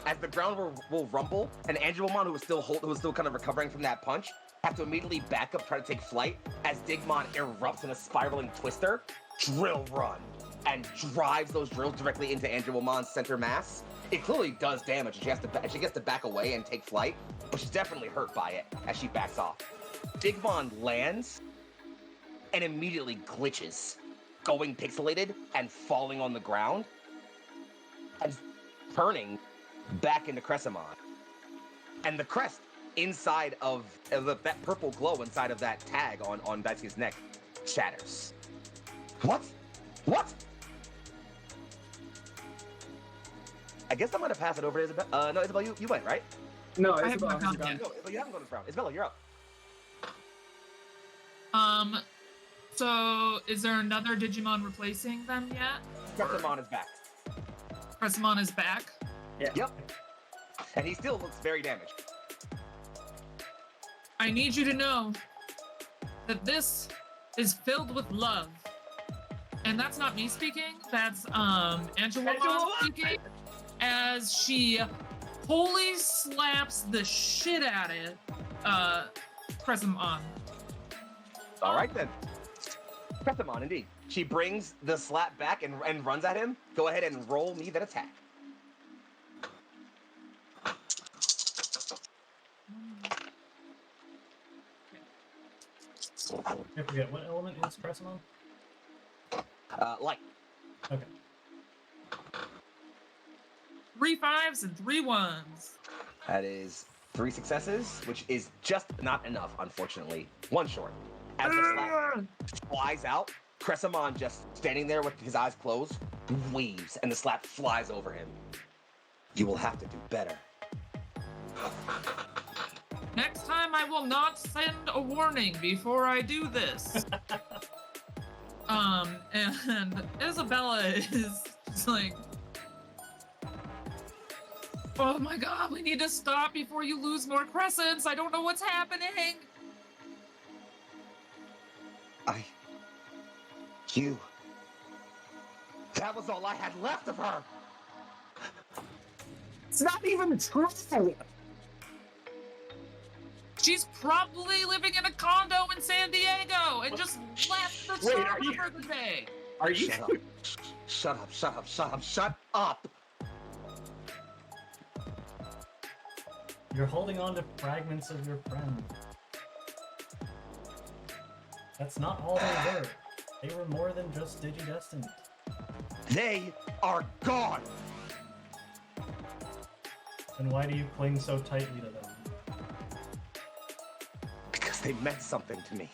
As the ground will rumble, and Angelomon, who was still kind of recovering from that punch, have to immediately back up, try to take flight, as Digmon erupts in a spiraling twister, drill run, and drives those drills directly into Angelomon's center mass. It clearly does damage, and she gets to back away and take flight, but she's definitely hurt by it as she backs off. Digmon lands and immediately glitches, going pixelated and falling on the ground, and turning back into Cressamon. And the crest inside of that purple glow inside of that tag on Daisuke's neck shatters. What? I guess I'm gonna pass it over to Isabella. No, Isabella, you went, right? No, I Isabel haven't hasn't gone gone. yet. No, you haven't gone this round. Isabella, you're up. So is there another Digimon replacing them yet? Cressamon is back. Cressamon is back. Yeah. Yep. And he still looks very damaged. I need you to know that this is filled with love. And that's not me speaking, that's Angelomon speaking, as she wholly slaps the shit out of Cressamon. All right then. Cressamon, indeed. She brings the slap back and runs at him. Go ahead and roll me that attack. I forget, what element is Cressamon? Light. Okay. 3 5s and 3 1s. That is 3 successes, which is just not enough, unfortunately. 1 short. As the slap flies out, Cressamon, just standing there with his eyes closed, weaves, and the slap flies over him. You will have to do better. Next time I will not send a warning before I do this. And Isabella is just like, oh my god, we need to stop before you lose more crescents. I don't know what's happening. That was all I had left of her! It's not even true. She's probably living in a condo in San Diego and just left the Wait, summer are you- for the day. Are you? Shut up! You're holding on to fragments of your friend. That's not all they were. They were more than just Digidestined. They are gone! Then why do you cling so tightly to them? Because they meant something to me.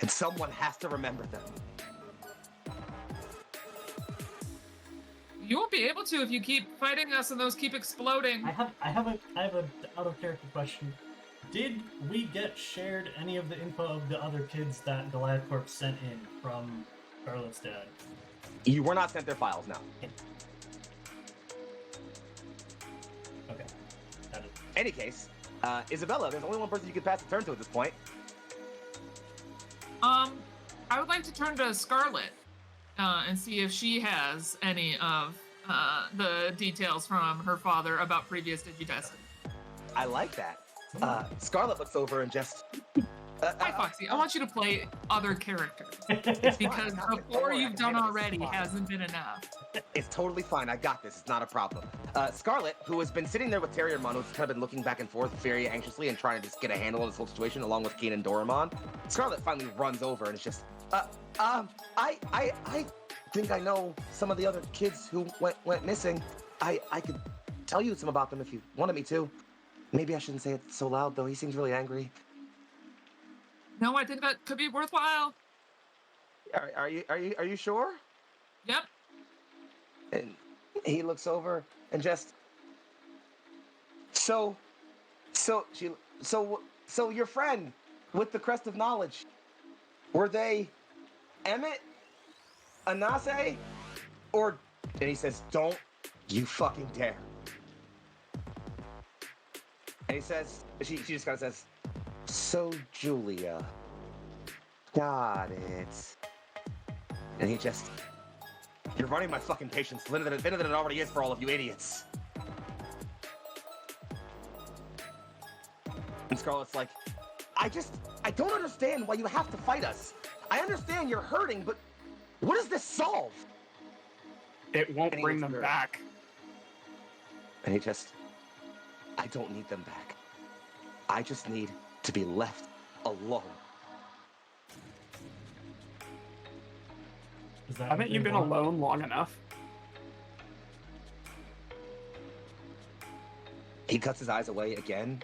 And someone has to remember them. You won't be able to if you keep fighting us and those keep exploding. I have a out of character question. Did we get shared any of the info of the other kids that Goliath Corp sent in from Charlotte's dad? You were not sent their files now. Okay. Got it. Any case, Isabella, there's only one person you can pass the turn to at this point. I would like to turn to Scarlet and see if she has any of the details from her father about previous Digidestined. I like that. Scarlet looks over and just... Hi, Foxy. I want you to play other characters because the 4 you've done already hasn't been enough. It's totally fine. I got this. It's not a problem. Scarlet, who has been sitting there with Terriermon, who's kind of been looking back and forth very anxiously and trying to just get a handle on this whole situation, along with Keen and Doramon. Scarlet finally runs over and is just, I think I know some of the other kids who went missing. I could tell you some about them if you wanted me to. Maybe I shouldn't say it so loud, though. He seems really angry. No, I think that could be worthwhile. Are you sure? Yep. And he looks over and just... So your friend with the crest of knowledge, were they Emmett, Anase, or... And he says, don't you fucking dare. And he says, she just kind of says, So, Julia. Got it. And he just... You're running my fucking patience thinner than it already is for all of you idiots. And Scarlett's like, I don't understand why you have to fight us. I understand you're hurting, but what does this solve? It won't And he bring looks them at her. back. And he just, I don't need them back. I just need to be left alone. Is that what Haven't you they been want? alone long enough? He cuts his eyes away again.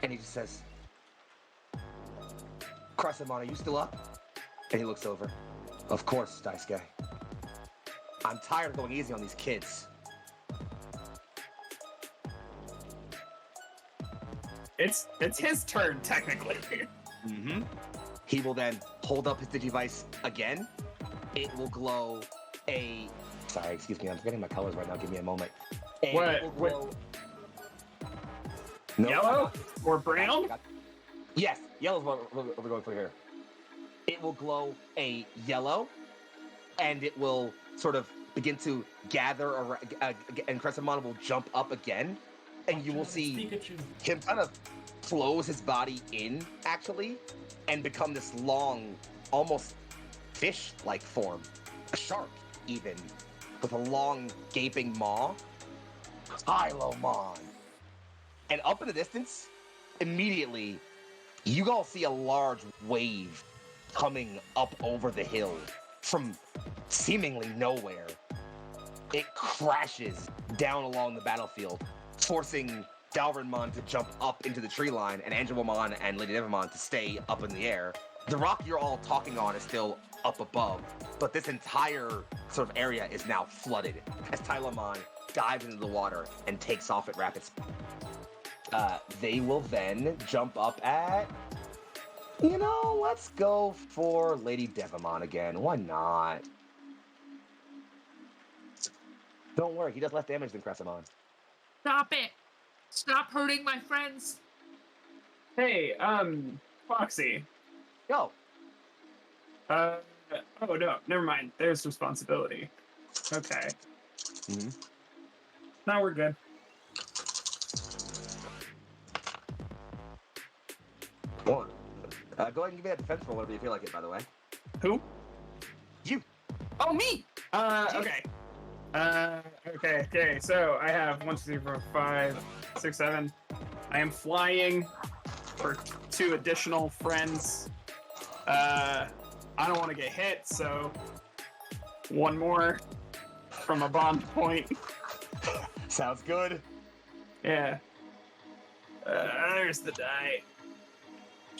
And he just says, Crescimon, are you still up? And he looks over. Of course, Daisuke. I'm tired of going easy on these kids. It's his turn, technically. Mm-hmm. He will then hold up his Digivice again. It will glow a... Sorry, excuse me, I'm forgetting my colors right now. Give me a moment. And What? It will glow... No, Yellow or brown? Yes, yellow's what we're going for here. It will glow a yellow, and it will sort of begin to gather around, and Crescimon will jump up again, and you will see Pikachu. him kind of close his body in, actually, and become this long, almost fish-like form. A shark, even, with a long, gaping maw. Tylomon. And up in the distance, immediately, you all see a large wave coming up over the hill from seemingly nowhere. It crashes down along the battlefield, forcing Dalrinmon to jump up into the tree line and Angelomon and Lady Devamon to stay up in the air. The rock you're all talking on is still up above, but this entire sort of area is now flooded as Tylomon dives into the water and takes off at rapid speed. They will then jump up at... You know, let's go for Lady Devamon again. Why not? Don't worry, he does less damage than Crescimon. Stop it! Stop hurting my friends! Hey, Foxy. Yo, Oh no, never mind. There's responsibility. Okay. Mhm. Now we're good. Well, go ahead and give me that defense roll whenever you feel like it, by the way. Who? You. Oh, me! Okay. Okay. So I have 1, 2, 3, 4, 5, 6, 7. I am flying for 2 additional friends. I don't want to get hit, so 1 more from a bond point. Sounds good. Yeah. There's the die.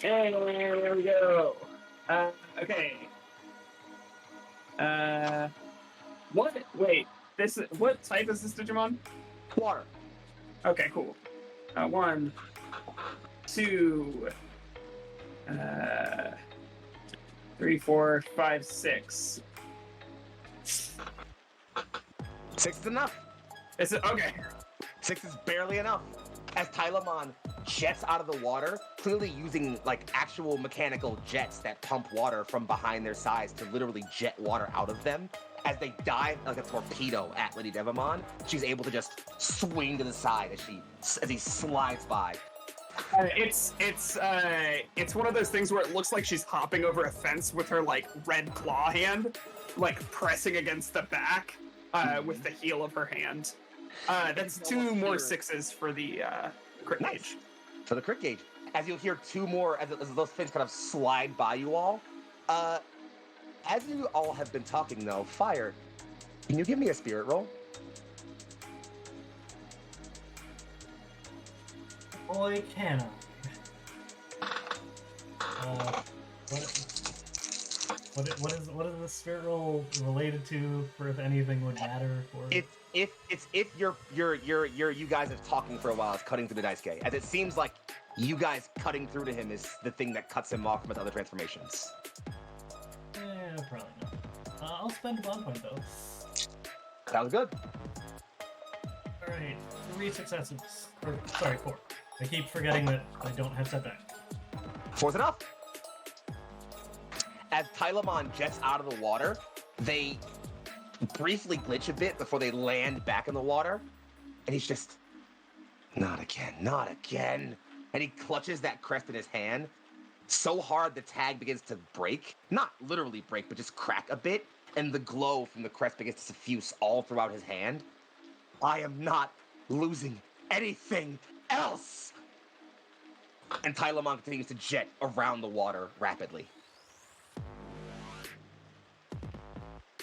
And there we go. Okay. What? Wait. What type is this Digimon? Water. Okay, cool. 1, 2, 3, 4, 5, 6. 6 is enough. Is it okay? 6 is barely enough. As Tylomon jets out of the water, clearly using like actual mechanical jets that pump water from behind their sides to literally jet water out of them. As they dive like a torpedo at Lady Devamon, she's able to just swing to the side as he slides by. It's one of those things where it looks like she's hopping over a fence with her like red claw hand, like pressing against the back with the heel of her hand. That's 2 more 6s for the crit gauge. For the crit gauge. As you'll hear 2 more, as those fins kind of slide by you all. As you all have been talking though, Fire, can you give me a spirit roll? Boy, can I. What is the spirit roll related to, for if anything would matter for? If you guys are talking for a while, it's cutting through the Daisuke. As it seems like you guys cutting through to him is the thing that cuts him off from his other transformations. Probably not. I'll spend a bond point though. Sounds good. Alright, 3 successes. Or, sorry, 4. I keep forgetting that I don't have setback. Four's enough. As Tylemon jets out of the water, they briefly glitch a bit before they land back in the water. And he's just, not again, not again. And he clutches that crest in his hand so hard the tag begins to break. Not literally break, but just crack a bit. And the glow from the crest begins to suffuse all throughout his hand. I am not losing anything else. And Tylemon continues to jet around the water rapidly.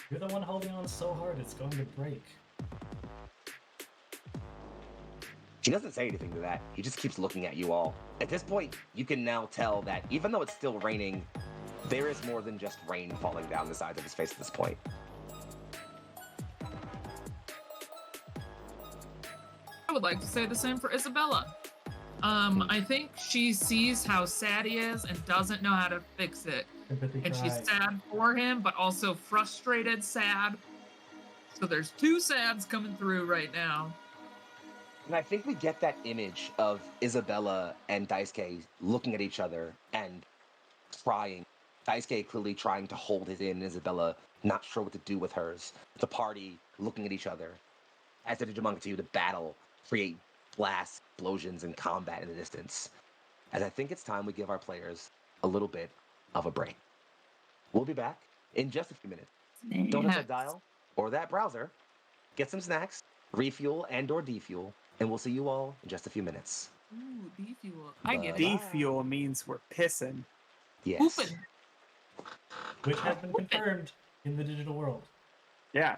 You're the one holding on so hard it's going to break. He doesn't say anything to that. He just keeps looking at you all. At this point, you can now tell that even though it's still raining, there is more than just rain falling down the sides of his face at this point. I would like to say the same for Isabella. I think she sees how sad he is and doesn't know how to fix it. Sympathy And cry. she's sad for him, but also frustrated sad. So there's two sads coming through right now. And I think we get that image of Isabella and Daisuke looking at each other and crying. Daisuke clearly trying to hold his in, Isabella not sure what to do with hers. The party looking at each other. As the Digimon continue to battle, create blasts, explosions, and combat in the distance. As I think it's time we give our players a little bit of a break. We'll be back in just a few minutes. Don't touch that dial or that browser. Get some snacks, refuel and or defuel, and we'll see you all in just a few minutes. Ooh, defuel. I get it. Defuel means we're pissing. Yes. Open. Which has been confirmed in the digital world. Yeah.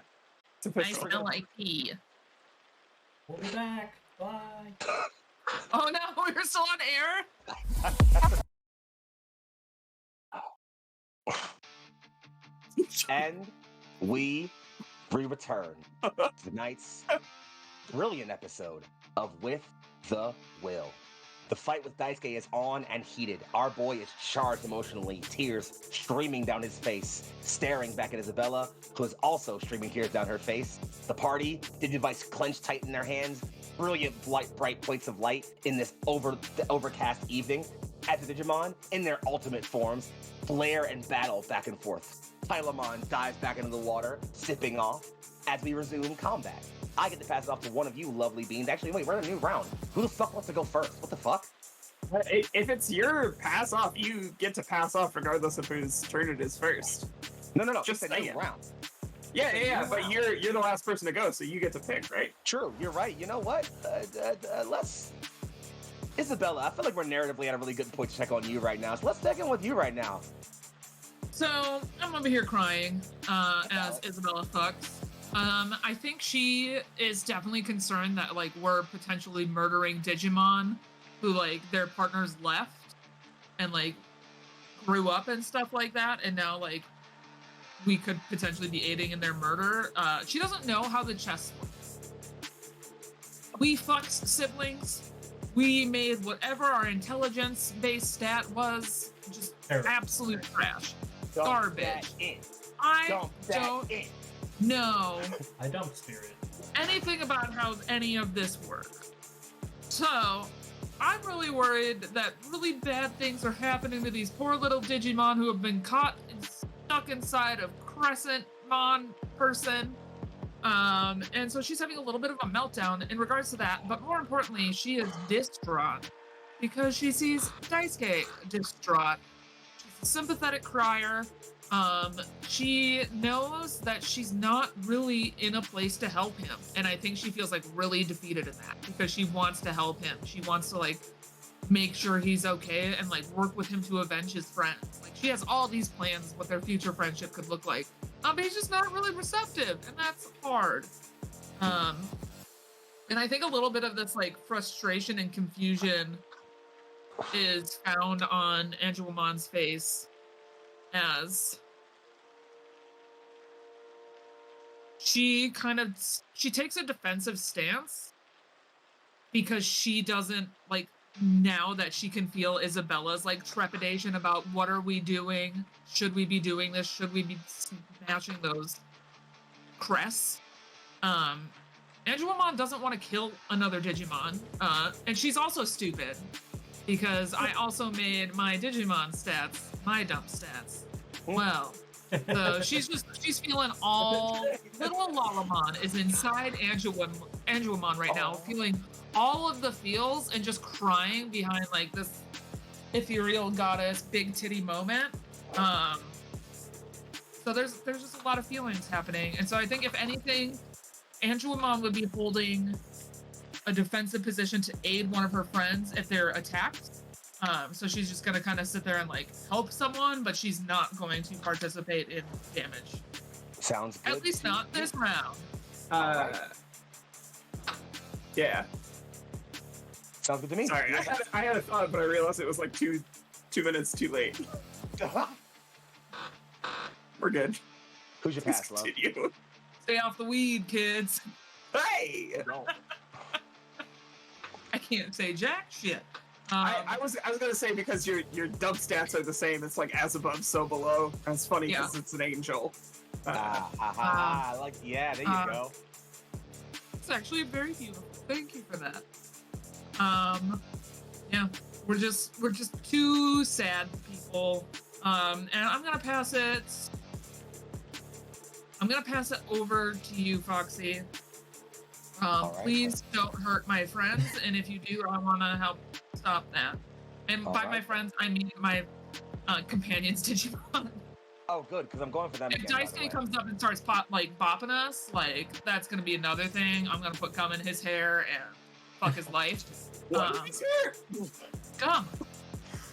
It's I official. smell like pee. We'll be back. Bye. Oh no, we're still on air? And we return to tonight's brilliant episode of With the Will. The fight with Daisuke is on and heated. Our boy is charged emotionally, tears streaming down his face, staring back at Isabella, who is also streaming tears down her face. The party, Digivice clenched tight in their hands, brilliant bright points of light in this overcast evening, as the Digimon, in their ultimate forms, flare and battle back and forth. Tylemon dives back into the water, sipping off, as we resume combat. I get to pass it off to one of you lovely beings. Actually, wait, we're in a new round. Who the fuck wants to go first? What the fuck? If it's your pass off, you get to pass off regardless of whose turn it is first. No. Just It's a new saying. round. Yeah, but you're the last person to go, so you get to pick, right? True, you're right. You know what? Let's... Isabella, I feel like we're narratively at a really good point to check on you right now, so let's check in with you right now. So I'm over here crying as Isabella fucks. I think she is definitely concerned that like we're potentially murdering Digimon who like their partners left and like grew up and stuff like that, and now like we could potentially be aiding in their murder. She doesn't know how the chess works. We fucked siblings. We made whatever our intelligence-based stat was just absolute trash. Garbage. I don't know I dumped Spirit. anything about how any of this works. So I'm really worried that really bad things are happening to these poor little Digimon who have been caught and stuck inside of Crescent Mon person. And so she's having a little bit of a meltdown in regards to that, but more importantly, she is distraught because she sees Daisuke distraught. She's a sympathetic crier. She knows that she's not really in a place to help him, and I think she feels like really defeated in that because she wants to help him. She wants to like make sure he's okay and like work with him to avenge his friends. Like she has all these plans what their future friendship could look like. But he's just not really receptive, and that's hard. And I think a little bit of this like frustration and confusion is found on Angelomon's face as she takes a defensive stance because she doesn't like, now that she can feel Isabella's like trepidation about what are we doing? Should we be doing this? Should we be smashing those crests? Angewomon doesn't want to kill another Digimon, and she's also stupid because I also made my Digimon stats my dump stats. Well, so she's feeling all little Lalamon is inside Angewomon right now, feeling all of the feels and just crying behind like this ethereal goddess big titty moment. So there's just a lot of feelings happening, and so I think if anything, Angewomon would be holding a defensive position to aid one of her friends if they're attacked. So she's just gonna kind of sit there and like help someone, but she's not going to participate in damage. Sounds good. At least not this round. Yeah. Sounds good to me. Sorry, I had a thought, but I realized it was like two minutes too late. We're good. Who's your pass, love? Continue. Stay off the weed, kids. Hey! No. I can't say jack shit. I was gonna say because your dump stats are the same. It's like as above, so below. And it's funny because it's an angel. There you go. It's actually very beautiful. Thank you for that. Yeah, we're just two sad people. And I'm gonna pass it over to you, Foxy. Right. Please don't hurt my friends, and if you do, I want to help stop that. And by my friends, I mean my companions Digimon. Oh, good, because I'm going for them If again. Daisuke comes up and starts bopping us, like that's gonna be another thing. I'm gonna put gum in his hair and fuck his life. What is here? Gum.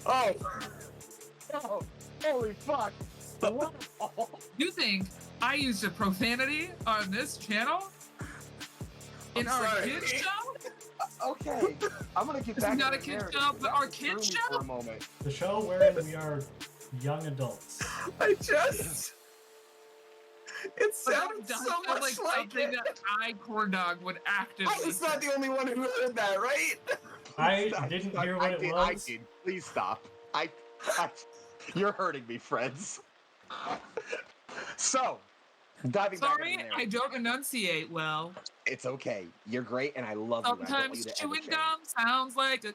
Oh, holy fuck! You think I used a profanity on this channel? In our kids show? Okay, I'm gonna get This back. is not to a the kids narrative. show, but That our threw kids me for show? a moment. The show wherein we are young adults. It sounded so much like something it. that I, corn dog, would actively. I was not the only one who heard that, right? I didn't hear what it was. I did. Please stop. You're hurting me, friends. So, diving back Sorry, into the I narrative. don't enunciate well. It's okay. You're great, and I love you. and I don't want Sometimes you to ever chewing change. gum sounds like a.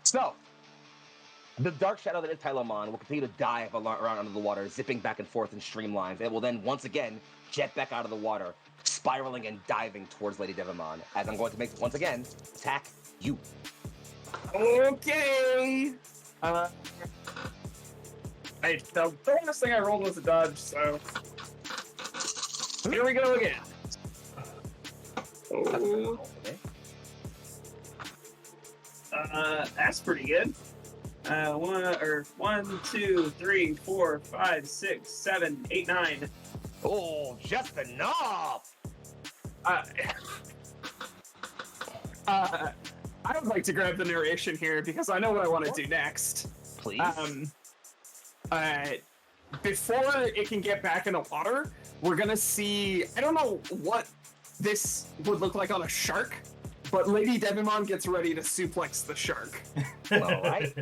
So, the dark shadow that is Tylomon will continue to dive around under the water, zipping back and forth in streamlines. It will then once again jet back out of the water, spiraling and diving towards Lady Devimon. As I'm going to make once again attack you. Okay. The last thing I rolled was a dodge, so here we go again. Oh, that's pretty good. 1, 2, 3, 4, 5, 6, 7, 8, 9. Oh, just enough. I would like to grab the narration here because I know what I want to do next. Please. Before it can get back in the water, we're gonna see. I don't know what this would look like on a shark, but Lady Devimon gets ready to suplex the shark. All right.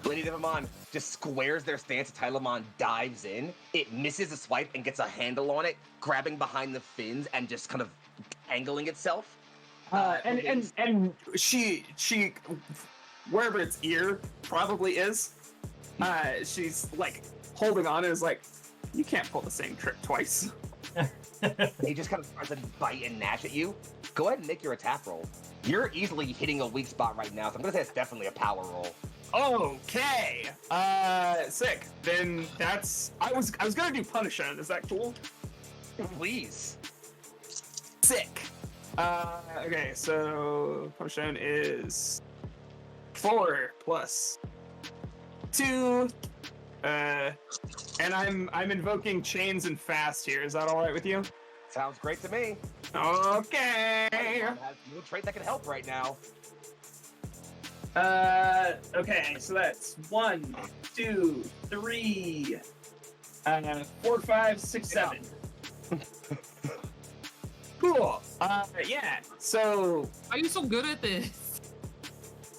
Lady Devimon just squares their stance. Tylomon dives in. It misses a swipe and gets a handle on it, grabbing behind the fins and just kind of angling itself. And she wherever its ear probably is, she's like holding on and is like, you can't pull the same trick twice. He just kind of starts to bite and gnash at you. Go ahead and make your attack roll. You're easily hitting a weak spot right now, so I'm gonna say it's definitely a power roll. Okay. Sick. Then that's I was gonna do punish on. Is that cool? Please. Sick. Okay, so punish on is 4 plus 2. And I'm invoking chains and fast here. Is that all right with you? Sounds great to me. Okay. Has no trait that can help right now. Okay, so that's 1, 2, 3, 4, 5, 6, 7. Cool. Yeah. So Why are you so good at this?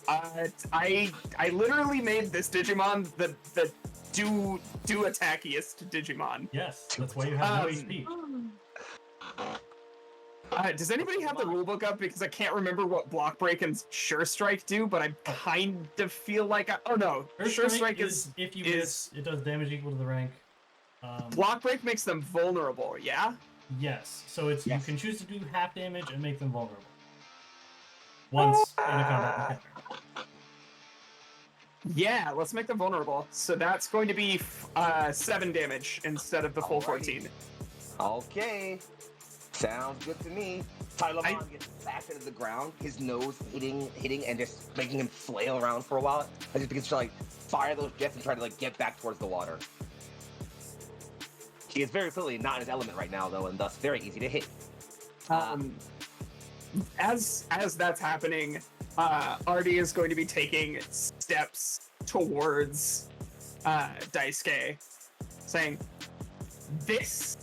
I literally made this Digimon the do attackiest Digimon. Yes, that's why you have no Um, HP. Does anybody have the rulebook up? Because I can't remember what Block Break and Sure Strike do, but I kind of feel like oh no, Sure Strike is if you miss, it does damage equal to the rank. Block Break makes them vulnerable. Yeah. Yes, so it's Yes. you can choose to do half damage and make them vulnerable. Once in a combat encounter. Yeah, let's make them vulnerable. So that's going to be 7 damage instead of the full Alrighty. 14. Okay. Sounds good to me. Tylemon gets back into the ground, his nose hitting and just making him flail around for a while. As he begins to like fire those jets and try to like get back towards the water. He is very clearly not in his element right now though, and thus very easy to hit. As that's happening, Artie is going to be taking steps towards Daisuke, saying, "This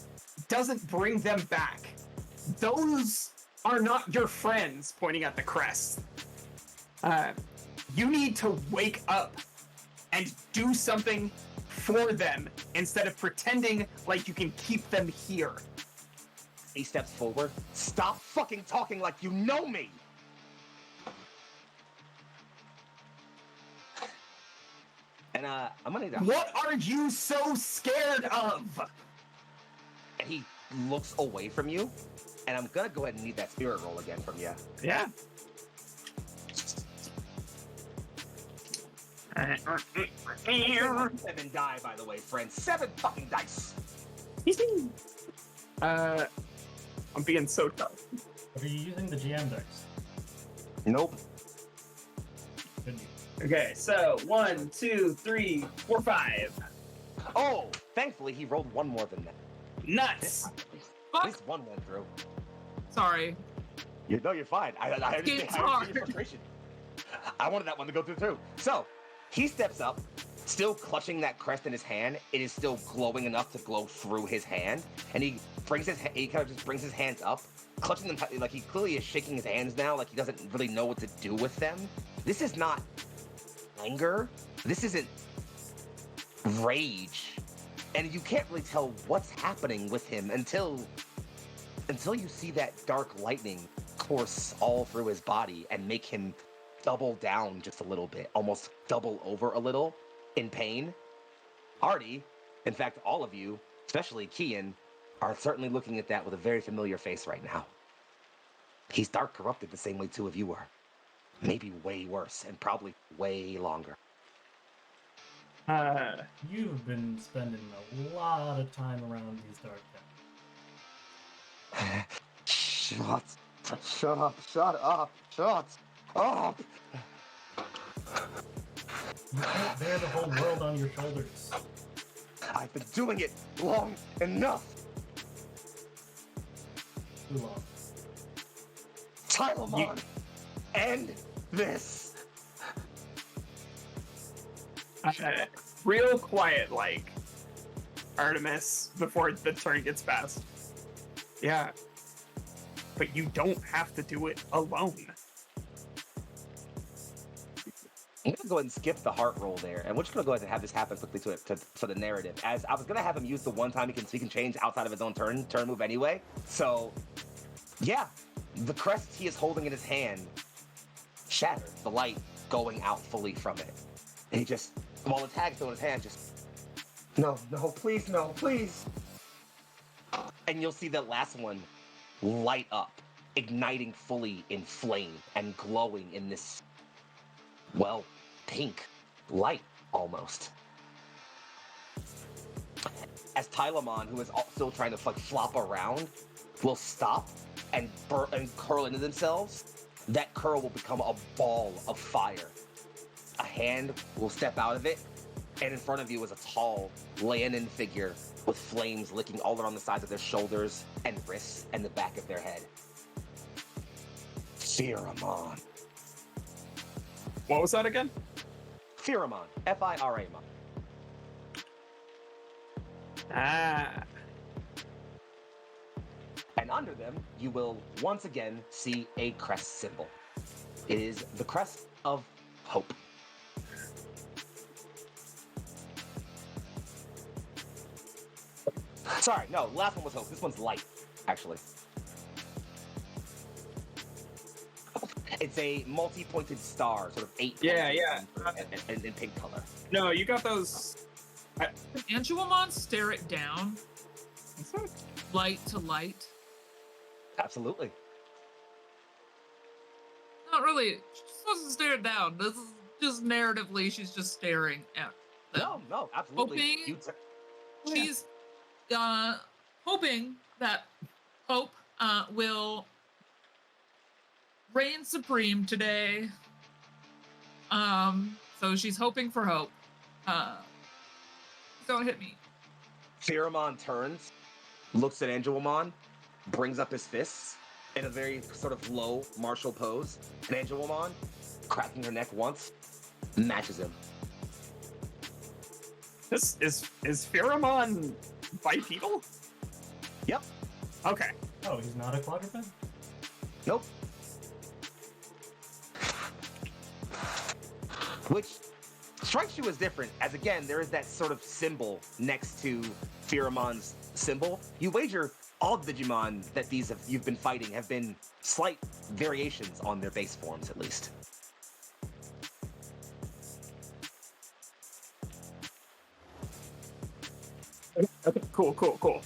doesn't bring them back. Those are not your friends," pointing at the crest. You need to wake up and do something for them instead of pretending like you can keep them here. He steps forward. Stop fucking talking like you know me! And I'm gonna need to. What are you so scared of? And he looks away from you, and I'm gonna go ahead and need that spirit roll again from you. Yeah. 7 die, by the way, friends. 7 fucking dice. I'm being so tough. Are you using the GM decks? Nope. Couldn't you? Okay, so 1, 2, 3, 4, 5. Oh, thankfully he rolled 1 more than that. Nuts. At Fuck. least 1 went through. Sorry. No, you're fine. I understand It's your hard. frustration. I wanted that one to go through too. So, he steps up, still clutching that crest in his hand. It is still glowing enough to glow through his hand, and he kind of just brings his hands up, clutching them tightly, like he clearly is shaking his hands now, like he doesn't really know what to do with them. This is not anger. This isn't rage, and you can't really tell what's happening with him until you see that dark lightning course all through his body and make him double down just a little bit, almost double over a little in pain. Artie, in fact, all of you, especially Kian, are certainly looking at that with a very familiar face right now. He's dark corrupted the same way 2 of you are. Maybe way worse, and probably way longer. You've been spending a lot of time around these dark towns. Shut up. You can't bear the whole world on your shoulders. I've been doing it long enough. Too long. Tylemon, end this. Real quiet, like Artemis, before the turn gets passed. Yeah. But you don't have to do it alone. I'm gonna go ahead and skip the heart roll there, and we're just gonna go ahead and have this happen quickly to the narrative. As I was gonna have him use the one time he can change outside of his own turn move anyway. So, yeah, the crest he is holding in his hand shattered, the light going out fully from it. And he just, while the tag's still in his hand, just no, please, no, please. And you'll see that last one light up, igniting fully in flame and glowing in this, well, pink light almost. As Tylemon, who is still trying to flop around, will stop and curl into themselves, that curl will become a ball of fire. A hand will step out of it, and in front of you is a tall, Leonin figure with flames licking all around the sides of their shoulders and wrists and the back of their head. Pheromon. What was that again? Pheromon. F-I-R-A-Mon. Ah. And under them, you will once again see a crest symbol. It is the crest of hope. Sorry, no, last one was hope. This one's light, actually. It's a multi-pointed star, sort of 8 Yeah, points in pink color. No, you got those. Can Angelomon stare it down, light to light? Absolutely. Not really. She's supposed to stare it down. This is just narratively, she's just staring at them. No, absolutely. Hoping she's hoping that hope will reign supreme today. So she's hoping for hope. Don't hit me. Pheromon turns, looks at Angelomon, brings up his fists in a very sort of low martial pose, and Angelomon, cracking her neck once, matches him. This is Pheromon bipedal? Yep. Okay. Oh, he's not a quadruped? Nope. Which strikes you as different, as again, there is that sort of symbol next to Pheromon's symbol. You wager all Digimon that you've been fighting have been slight variations on their base forms, at least. Okay, cool.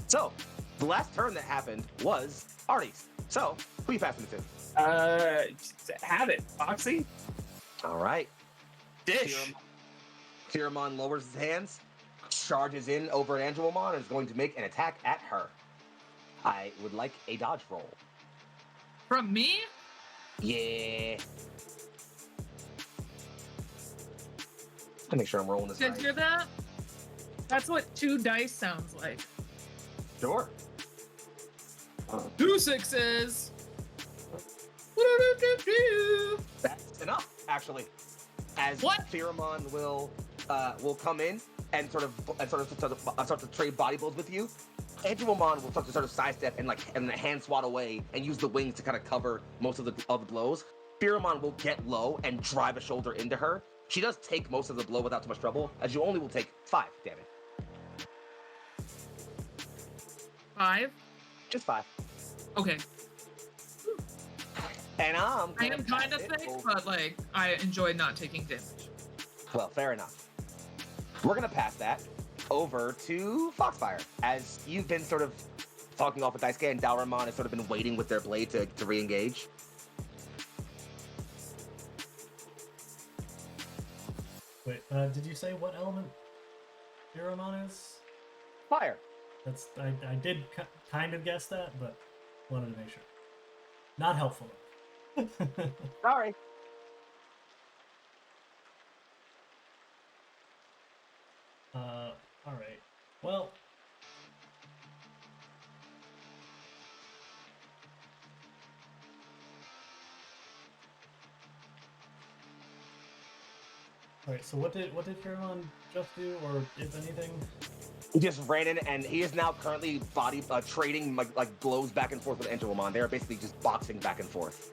So, the last turn that happened was Artie's. So, who are you passing it to? Have it, Foxy. All right. Dish. Pheromon lowers his hands, charges in over at Angelomon, and is going to make an attack at her. I would like a dodge roll. From me? Yeah. To make sure I'm rolling this You guys right. hear that? That's what 2 dice sounds like. Sure. 2 6s. That's enough, actually. As What? Pheromon will come in and start to trade body blows with you. Angelomon will start to sidestep and hand swat away and use the wings to kind of cover most of the blows. Pheromon will get low and drive a shoulder into her. She does take most of the blow without too much trouble, as you only will take 5 damage. 5? Just 5. Okay. And I am kind of thick, but like I enjoy not taking damage. Well, fair enough. We're gonna pass that over to Foxfire, as you've been sort of talking off with Daisuke, and Daisuke has sort of been waiting with their blade to re-engage. Wait, did you say what element Pheromon is? Fire. That's I did kind of guess that, but wanted to make sure. Not helpful. Sorry. All right. Well, all right. So what did Pheromon just do, or if anything? He just ran in, and he is now currently trading like blows back and forth with Angelomon. They are basically just boxing back and forth.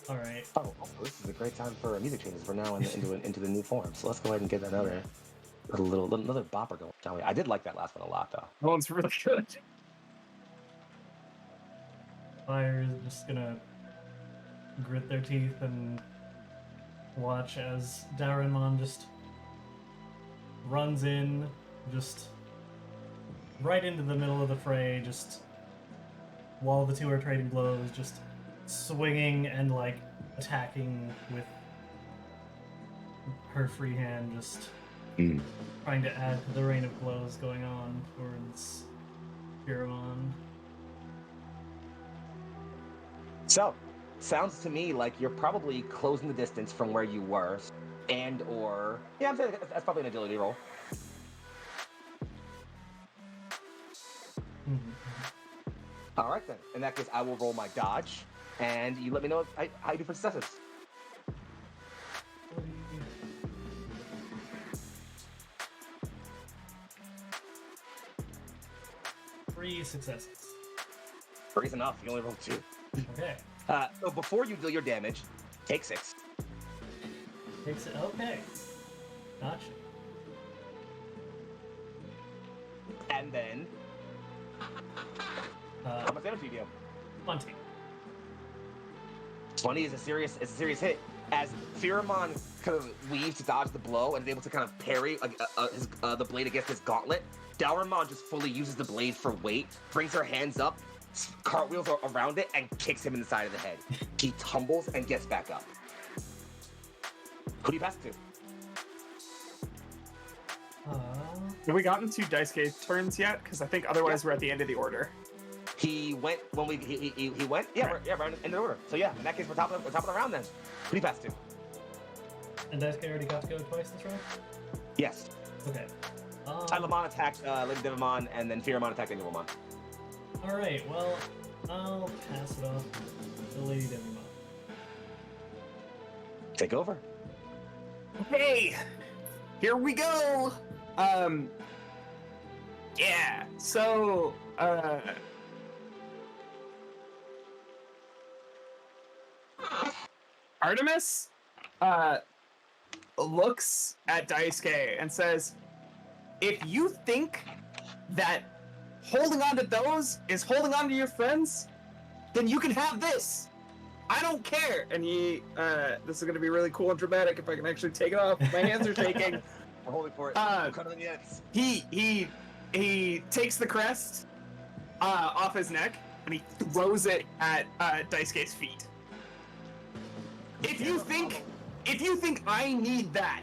All right. Oh, this is a great time for music changes. We're now into the new form. So let's go ahead and get another bopper going, shall we? I did like that last one a lot, though. That one's really good. Fire is just gonna grit their teeth and watch as Darenmon just runs in, just right into the middle of the fray, just while the two are trading blows, just swinging and like attacking with her free hand, just trying to add to the rain of blows going on towards Pheromon. So, sounds to me like you're probably closing the distance from where you were, or yeah, I'm saying that's probably an agility roll. All right then. In that case, I will roll my dodge, and you let me know how you do for successes. Three successes. Three's enough. You only rolled 2. Okay. So before you deal your damage, take 6. Takes it. Okay. Gotcha. And then, how much damage do you do? 20. 20 is a serious hit. As Pheromon kind of weaves to dodge the blow and is able to kind of parry the blade against his gauntlet, Dalramon just fully uses the blade for weight, brings her hands up, cartwheels around it, and kicks him in the side of the head. He tumbles and gets back up. Who do you pass it to? Have we gotten to Daisuke turns yet? Because I think otherwise we're at the end of the order. He went when we he went. Yeah, Right. we're in the order. So yeah, in that case, we're top of the round then. Who do you pass to? And Daisuke already got to go twice this round? Yes. Okay. Tylemon attacked Lady Devimon, and then Pheromon attacked Annualmon. Alright, well, I'll pass it off to Lady Devimon. Take over. Okay, here we go. Yeah. So, Artemis, looks at Daisuke and says, "If you think that holding on to those is holding on to your friends, then you can have this. I don't care." And he, this is gonna be really cool and dramatic if I can actually take it off. My hands are shaking. We're holding for it. We're cutting the ends. He takes the crest off his neck and he throws it at Daisuke's feet. If you think I need that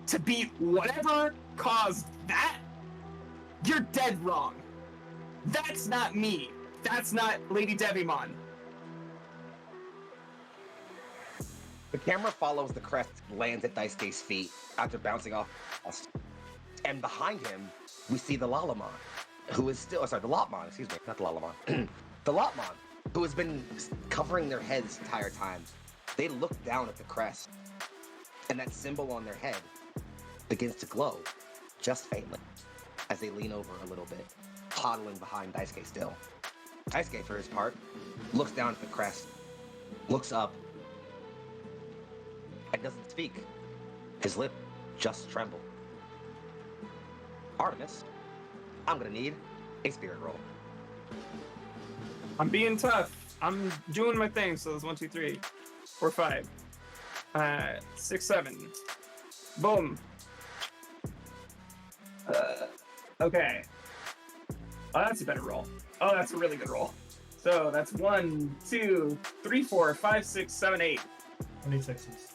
to beat whatever caused that, you're dead wrong. That's not me. That's not Lady Devimon. The camera follows the crest, lands at Daisuke's feet after bouncing off us. And behind him, we see the Lalamon, who is still, the Lotmon, excuse me, not the Lalamon. The Lotmon, who has been covering their head this entire time. They look down at the crest, and that symbol on their head begins to glow, just faintly, as they lean over a little bit, toddling behind Daisuke still. Daisuke, for his part, looks down at the crest, looks up, and doesn't speak. His lip just trembled. Artemis, I'm gonna need a spirit roll. I'm being tough. I'm doing my thing. So there's 1, 2, 3, 4, 5, 6, 7. Boom. Okay. Oh, that's a better roll. Oh, that's a really good roll. So that's 1, 2, 3, 4, 5, 6, 7, 8. I need 6s.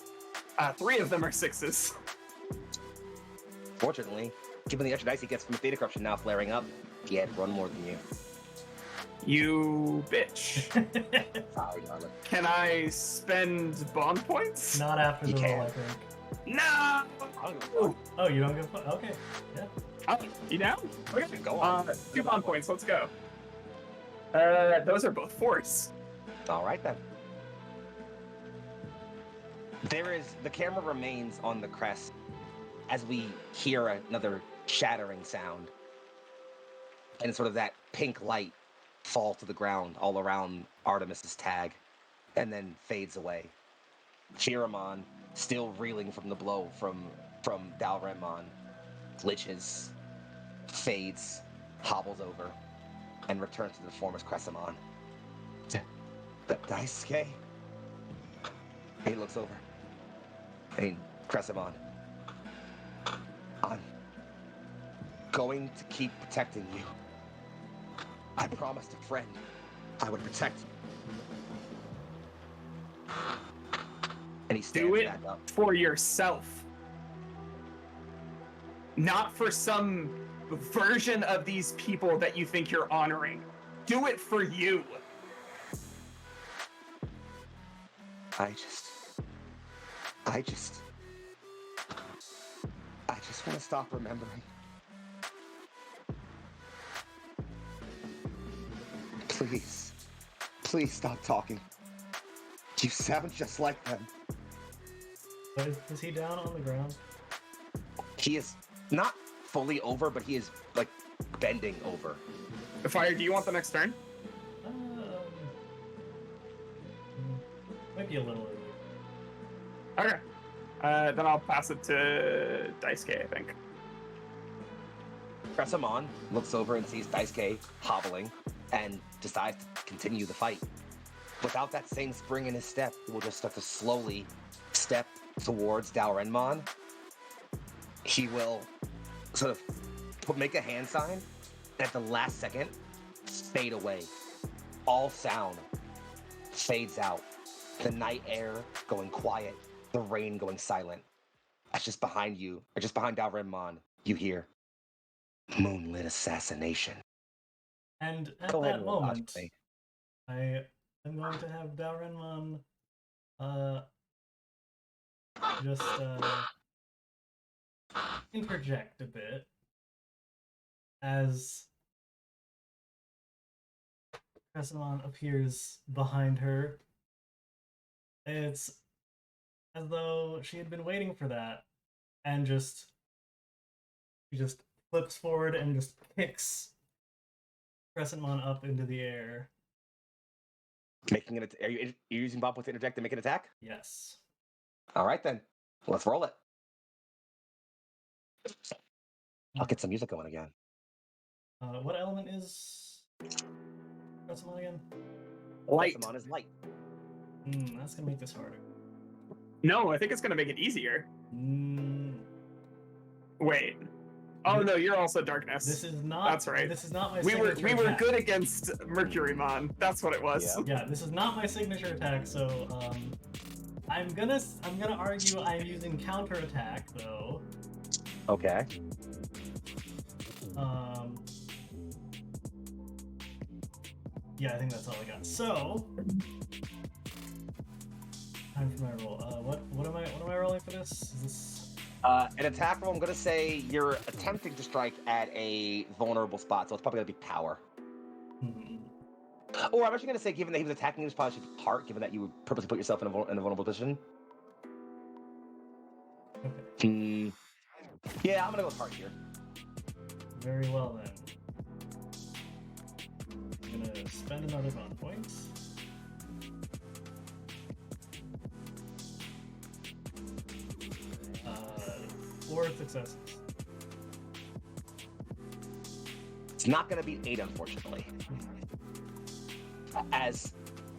3 of them are 6s. Fortunately, given the extra dice he gets from the theta corruption now flaring up, he had one more than you. You bitch. Sorry, darling. Can I spend bond points? Not after You the roll, can. I think. No! Oh, you don't get okay. Yeah. Oh, you down? Okay. Go on. 2 bond points. Let's go. Those are both 4s. All right then. The camera remains on the crest as we hear another shattering sound. And sort of that pink light fall to the ground all around Artemis's tag, and then fades away. Chiramon, still reeling from the blow from Dalremon, glitches, fades, hobbles over, and returns to the form as Cressamon. Daisuke? He looks over. Hey, Cressamon. I'm going to keep protecting you. I promised a friend I would protect you. And he stands Do it back up. for yourself. Not for some version of these people that you think you're honoring. Do it for you. I just want to stop remembering. Please stop talking. You sound just like them. But is he down on the ground? He is not fully over, but he is like bending over. Fire, do you want the next turn? Might be a little early. Okay. Then I'll pass it to Daisuke, I think. Cressamon looks over and sees Daisuke hobbling and decides to continue the fight. Without that same spring in his step, he will just start to slowly step towards Dalrenmon. He will sort of make a hand sign, and at the last second, fade away. All sound fades out. The night air going quiet, the rain going silent. That's just behind you, or just behind Dalrenmon, you hear moonlit assassination. And at Go ahead that and roll dodge moment, for me. I am going to have Dalrenmon just interject a bit as Cressamon appears behind her. It's as though she had been waiting for that, and she just flips forward and just kicks Cressamon up into the air. Making it. Are you using Bob with interject to make an attack? Yes. All right then, let's roll it. I'll get some music going again. What element is Cressamon again? Light. Cressamon is light. That's gonna make this harder. No, I think it's gonna make it easier. Wait. Oh no, you're also darkness. This is not. That's right. This is not my. We were signature attack. good against Mercurymon. That's what it was. Yeah, this is not my signature attack. So I'm gonna argue I'm using counterattack though. Okay. Yeah, I think that's all I got. So time for my roll. What am I rolling for this? Is this An attack roll, I'm going to say you're attempting to strike at a vulnerable spot, so it's probably going to be power. Or I'm actually going to say, given that he was attacking, it probably should be heart, given that you would purposely put yourself in a vulnerable position. okay? Yeah, I'm going to go with heart here. Very well then. I'm gonna spend another bond point. Four successes. It's not going to be 8, unfortunately. As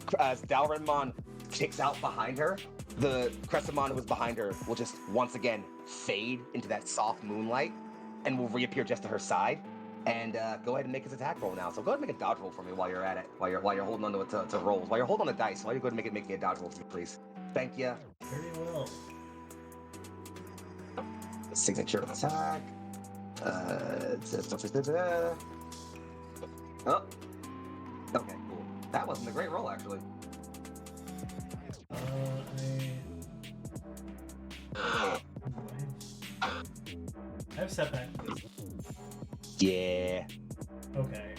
Dalrenmon kicks out behind her, the Cressamon who was behind her will just once again fade into that soft moonlight and will reappear just to her side. And go ahead and make his attack roll now. So go ahead and make a dodge roll for me while you're at it, while you're holding on to it to rolls, while you're holding on to dice. Why don't you go ahead and make me a dodge roll for me, please? Thank you. Very well. Signature attack. Oh. Okay, cool. That wasn't a great roll, actually. I have setback. Yeah. Okay.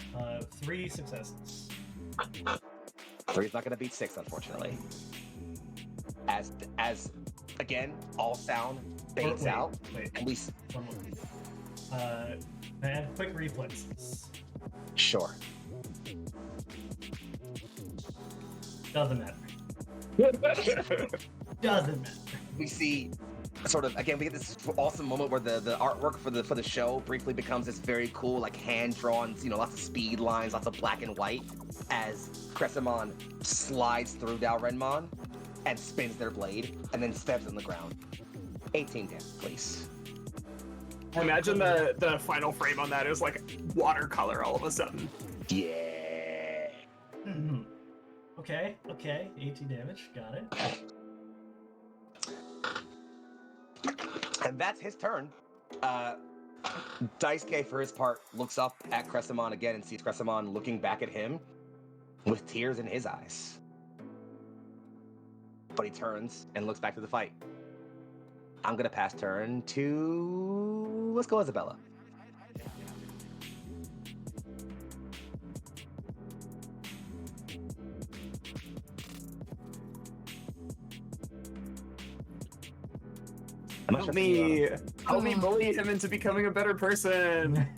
3 successes. 3's not gonna beat 6, unfortunately. As again, all sound fades Wait, out. Wait. And we One more. I had quick reflexes. sure. Doesn't matter. Doesn't matter. We see sort of again, we get this awesome moment where the artwork for the show briefly becomes this very cool, like hand-drawn, lots of speed lines, lots of black and white, as Cressamon slides through Dalrenmon and spins their blade and then steps on the ground. 18 damage, please. I imagine the final frame on that is like watercolor all of a sudden. Yeah. Okay, 18 damage, got it. And that's his turn. Daisuke, for his part, looks up at Cressamon again and sees Cressamon looking back at him with tears in his eyes. But he turns and looks back to the fight. I'm gonna pass turn to... Let's go Isabella. I'm not Help sure if you me, help me bully him into becoming a better person.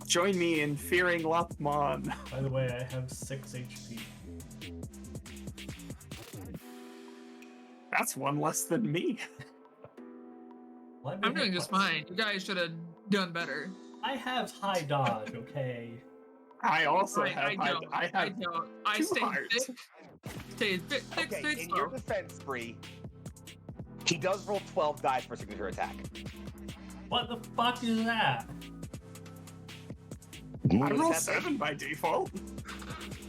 Join me in fearing Lopmon. By the way, I have 6 HP. That's one less than me. Let me I'm doing hit just twice. fine. You guys should have done better. I have high dodge, okay? I also I have. don't. I I have don't. I 2 stayed hearts. thick. Stayed thick, Okay, stayed in slow. your defense, Spree, he does roll 12 dice for signature attack. What the fuck is that? I What roll does that say? 7 by default.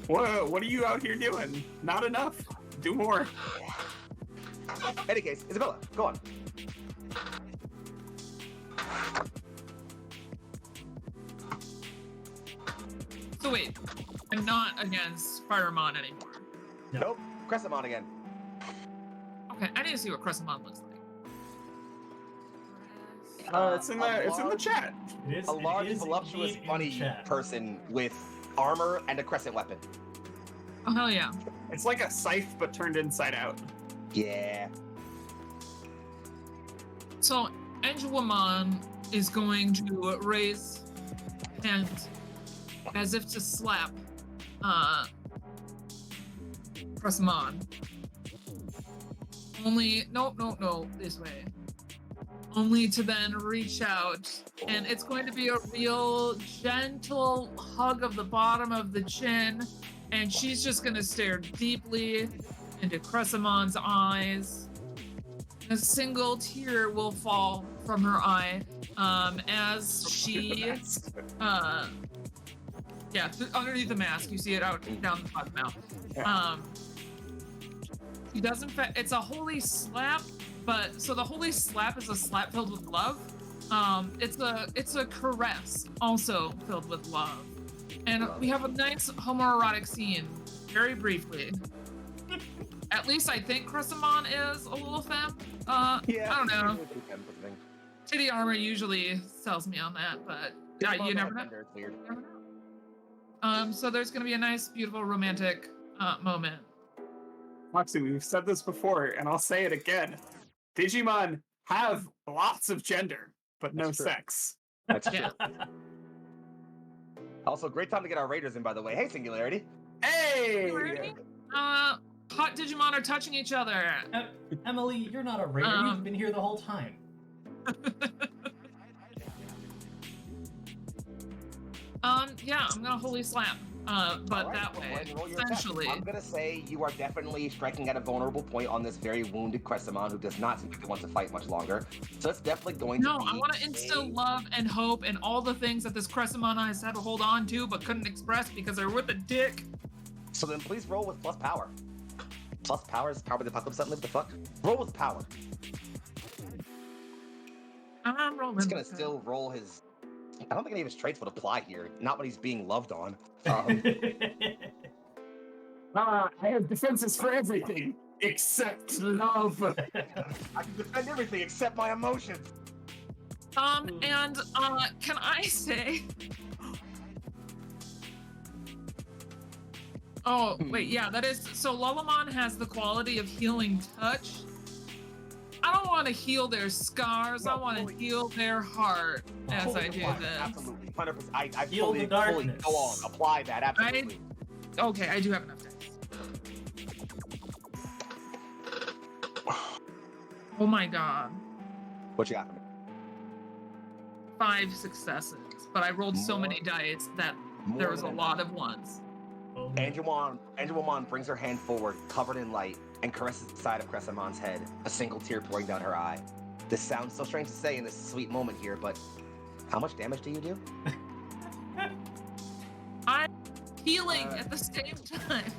Whoa, what are you out here doing? Not enough. Do more. In any case, Isabella, go on. So wait, I'm not against Firemon anymore. No. Nope. Crescimon again. Okay, I need to see what Crescimon looks like. It's in the chat. It is, A large, it is voluptuous, indeed in funny chat. person with armor and a crescent weapon. Oh hell yeah. It's like a scythe but turned inside out. Yeah. So Angelwoman is going to raise hands as if to slap Crescimon. Only no, this way. Only to then reach out, and it's going to be a real gentle hug of the bottom of the chin, and she's just going to stare deeply into Cressimon's eyes. A single tear will fall from her eye as she, underneath the mask, you see it out down the bottom now. She doesn't. It's a holy slap. But so the holy slap is a slap filled with love. It's a caress also filled with love, and we have a nice homoerotic scene very briefly. At least I think Crescimon is a little femme. Yeah. I don't know. Titty armor usually sells me on that, but yeah, you never know. It's weird. You never know. So there's gonna be a nice, beautiful, romantic moment. Moxie, we've said this before, and I'll say it again. Digimon have lots of gender, but no That's true. sex. That's true. Yeah. Also, great time to get our raiders in, by the way. Hey, Singularity. Hey! Hot Digimon are touching each other. Emily, you're not a raider. You've been here the whole time. Yeah, I'm gonna holy slap. But All right, that go way, ahead and roll your attack. essentially. I'm gonna say you are definitely striking at a vulnerable point on this very wounded Crescimon who does not seem to want to fight much longer. So it's definitely going No, to be. I want to instill love and hope and all the things that this Crescimon has had to hold on to but couldn't express because they're with a dick. So then please roll with plus power. Plus power is power of the apocalypse, something. What the fuck? Roll with power. I'm rolling. He's gonna with it. still roll his. I don't think any of his traits would apply here. Not when he's being loved on. I have defenses for everything except love. I can defend everything except my emotions. And can I say? Oh wait, yeah, that is. So Lullaman has the quality of healing touch. I don't want to heal their scars. No, I want to fully. heal their heart as I do this. Absolutely, 100%. I Heal fully, the fully darkness. go on. Apply that. Absolutely. Okay, I do have enough dice. Oh my god. What you got for me? 5 successes, but I rolled so many dice that there was a lot of ones. Angelwoman brings her hand forward, covered in light, and caresses the side of Cressimon's head, a single tear pouring down her eye. This sounds so strange to say in this sweet moment here, but how much damage do you do? I'm healing at the same time.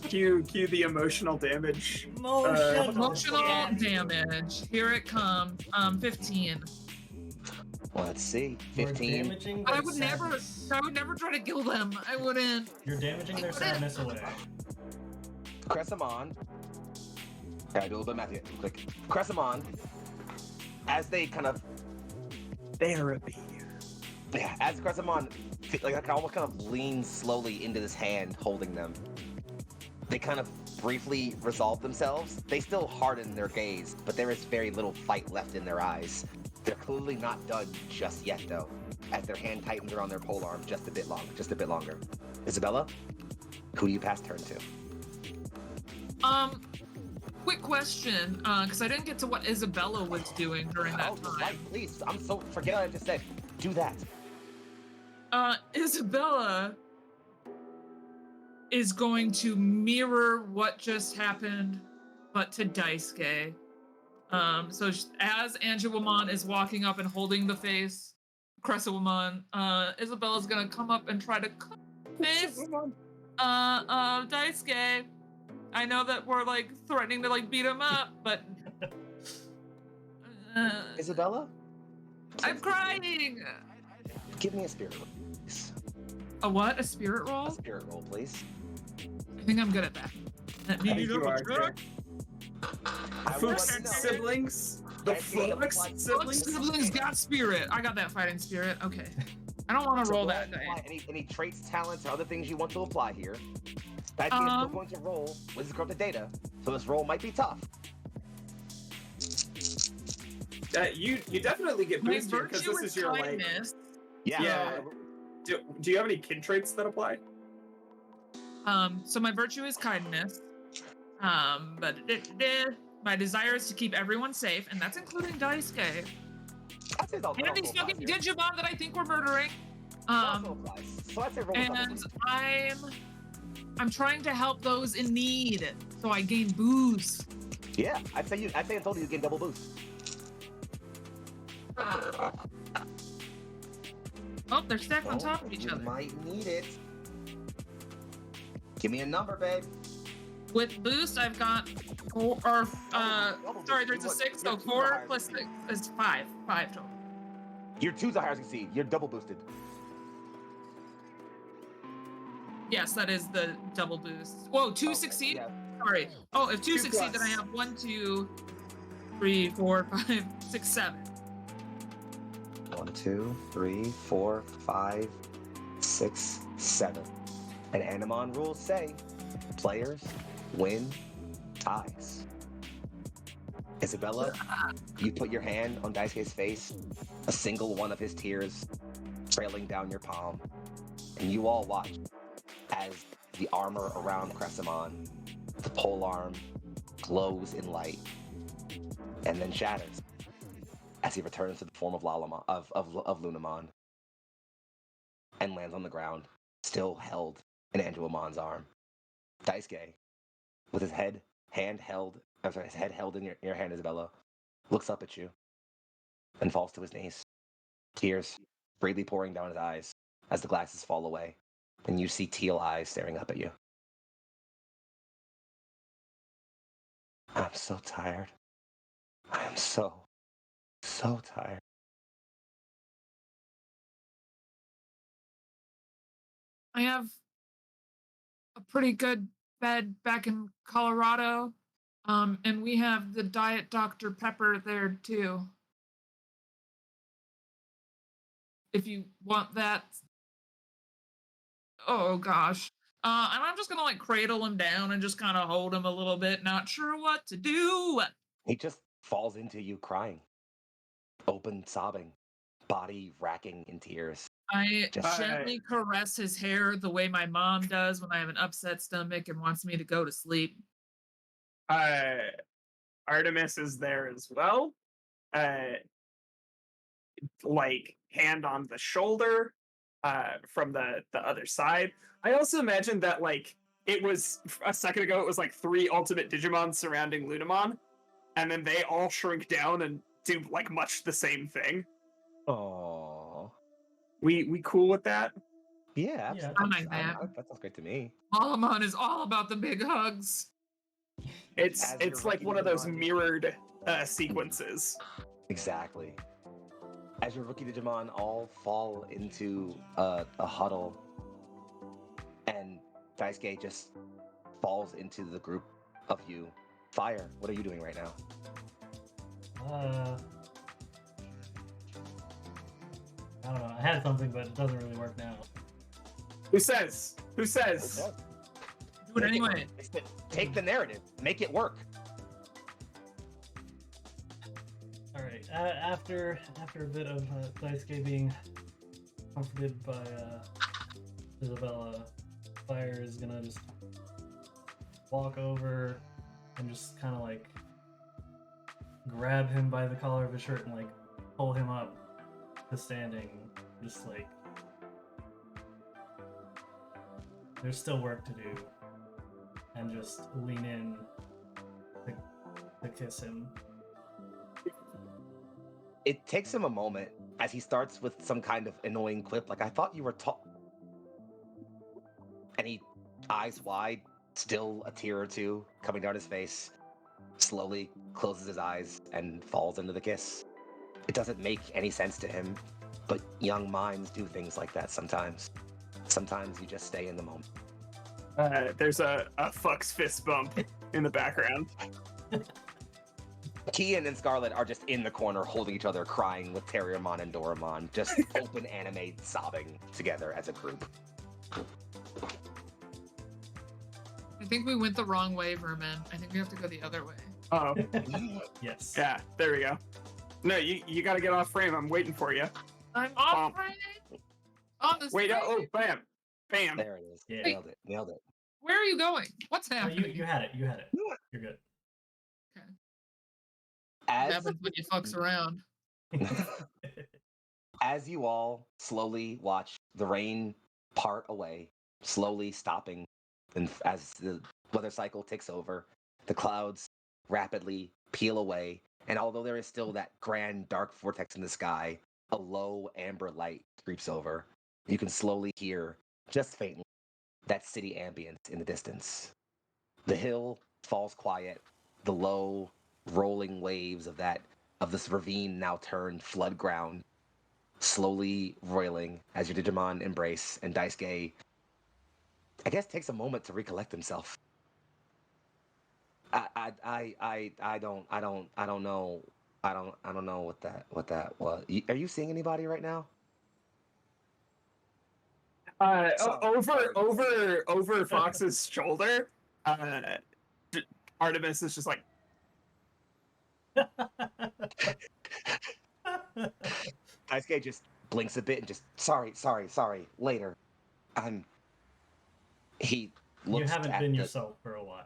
Cue the emotional damage. Emotional damage. Here it comes. 15. Let's see. You're 15. damaging I their would sadness. never try to kill them. I wouldn't. You're damaging their sadness away. Crescimon. Gotta do a little bit of math here, real quick. Crescimon, as they kind of. Therapy. Yeah, as Crescimon, like, almost kind of leans slowly into this hand holding them. They kind of briefly resolve themselves. They still harden their gaze, but there is very little fight left in their eyes. They're clearly not done just yet, though, as their hand tightens around their polearm just a bit longer. Isabella, who do you pass turn to? quick question, because I didn't get to what Isabella was doing during that time. Right, please. I'm so forget what I just said. Do that. Isabella is going to mirror what just happened, but to Daisuke. So as Angelwamon is walking up and holding the face, Cressawamon, Isabella's gonna come up and try to cut the face. Daisuke. I know that we're like threatening to like beat him up, but Isabella? I'm crying. Give me a spirit roll, please. A what? A spirit roll? A spirit roll, please. I think I'm good at that. I think you are, Jack. I will let you know. Siblings? The Flux siblings? Siblings got spirit. I got that fighting spirit. Okay. I don't want to roll that apply die. any traits, talents, or other things you want to apply here. That is still going to roll with the corrupted data, so this roll might be tough. You definitely get My boosted because virtue this is your kindness. Yeah. Do you have any kin traits that apply? So my virtue is kindness. But my desire is to keep everyone safe, and that's including Daisuke. And these fucking Digimon that I think we're murdering. And I'm trying to help those in need, so I gain boost. Yeah, I'd say I told you gain double boost. Oh, they're stacked on top of each other. Might need it. Give me a number, babe. With boost, I've got there's a 6, so 4 plus 6 is 5. 5 total. Your 2's a higher succeed. You're double boosted. Yes, that is the double boost. Whoa, 2 succeed? Yeah. Sorry. Oh, if 2 succeed, plus. then I have 1, 2, 3, 4, 5, 6, 7. 1, 2, 3, 4, 5, 6, 7. And Animon rules say players win ties. Isabella, you put your hand on Daisuke's face, a single one of his tears trailing down your palm, and you all watch as the armor around Cressamon, the pole arm, glows in light, and then shatters as he returns to the form of Lunamon and lands on the ground, still held in Angelomon's arm. Daisuke, with his head held in your hand, Isabella, looks up at you and falls to his knees, tears freely pouring down his eyes as the glasses fall away, and you see teal eyes staring up at you. I'm so tired. I am so tired. I have a pretty good bed back in Colorado. And we have the Diet Dr. Pepper there too. If you want that. Oh gosh. And I'm just gonna like cradle him down and just kind of hold him a little bit, not sure what to do. He just falls into you crying, open sobbing, body racking in tears. I gently caress his hair the way my mom does when I have an upset stomach and wants me to go to sleep. Artemis is there as well. Like hand on the shoulder from the other side. I also imagine that like it was a second ago, it was like 3 ultimate Digimon surrounding Lunamon, and then they all shrink down and do like much the same thing. Oh, we cool with that? yeah, absolutely. I like that. That sounds great to me. Malamon is all about the big hugs. It's like one of those mirrored sequences. Exactly. As your rookie Digimon all fall into a huddle, and Daisuke just falls into the group of you. Fire, what are you doing right now? I don't know. I had something, but it doesn't really work now. Who says? Do it anyway. Take the narrative. Make it work. All right. After a bit of Daisuke being comforted by Isabella, Fire is gonna just walk over and just kind of like grab him by the collar of his shirt and like pull him up to standing. Just like there's still work to do, and just lean in to kiss him. It takes him a moment as he starts with some kind of annoying quip, like, I thought you were tall. And he, eyes wide, still a tear or two coming down his face, slowly closes his eyes and falls into the kiss. It doesn't make any sense to him, but young minds do things like that sometimes. Sometimes you just stay in the moment. There's a fuck's fist bump in the background. Kian and Scarlet are just in the corner holding each other, crying with Terriermon and Doramon, just open anime sobbing together as a group. I think we went the wrong way, Vermin. I think we have to go the other way. Oh, Yes. yeah, there we go. No, you gotta get off frame. I'm waiting for you. I'm off Bump. right on the Wait, screen. oh, bam. Bam. There it is. Yeah. Nailed it. Nailed it. Where are you going? What's No, happening? you had it. You had it. You're good. What As happens when you fucks around? as you all slowly watch the rain part away, slowly stopping, and as the weather cycle ticks over, the clouds rapidly peel away, and although there is still that grand dark vortex in the sky, a low amber light creeps over. You can slowly hear, just faintly, that city ambience in the distance. The hill falls quiet, the low rolling waves of this ravine now turned flood ground, slowly roiling as your Digimon embrace, and Daisuke, I guess, takes a moment to recollect himself. I don't know. I don't know what that was. Are you seeing anybody right now? Over Fox's shoulder, Artemis is just like, Daisuke just blinks a bit and just sorry, later. He You looks haven't at been the, yourself for a while.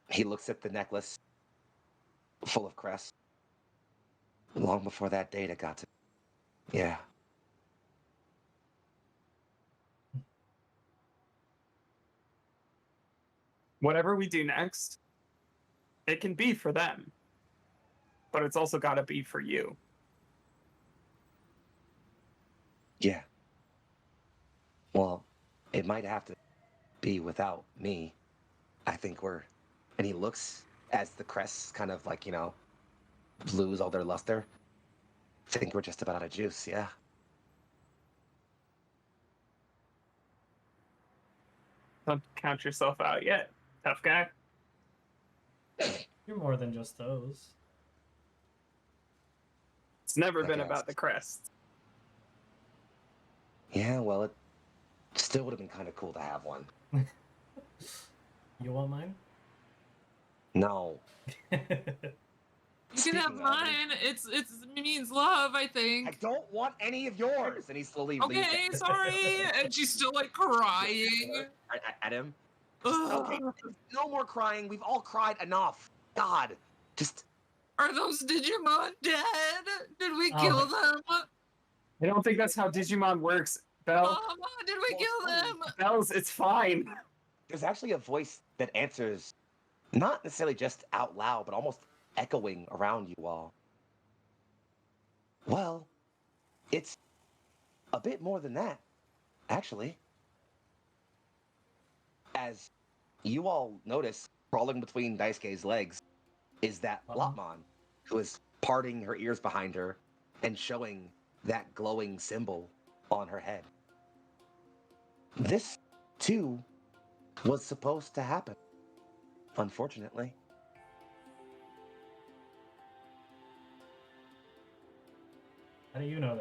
He looks at the necklace full of crests. Long before that data got to yeah. whatever we do next, it can be for them, but it's also got to be for you. Yeah. Well, it might have to be without me. I think and he looks as the crests kind of like, lose all their luster. I think we're just about out of juice, yeah. Don't count yourself out yet, tough guy. You're more than just those. It's never I been guess. about the crest. Yeah, well, it still would have been kind of cool to have one. You want mine? No. You can have Speaking of, mine. It means love, I I think. don't want any of yours. And he slowly leans Okay, sorry. And she's still like crying. at him. Ugh. Okay, no more crying. We've all cried enough. God, just Are those Digimon dead? Did we Oh. kill them? I don't think that's how Digimon works, Belle. Mama, did we kill them? Belle's, it's fine. there's actually a voice that answers, not necessarily just out loud, but almost echoing around you all. Well, it's a bit more than that, actually. As you all notice, crawling between Daisuke's legs is that Lopmon, who is parting her ears behind her and showing that glowing symbol on her head. This, too, was supposed to happen, unfortunately. How do you know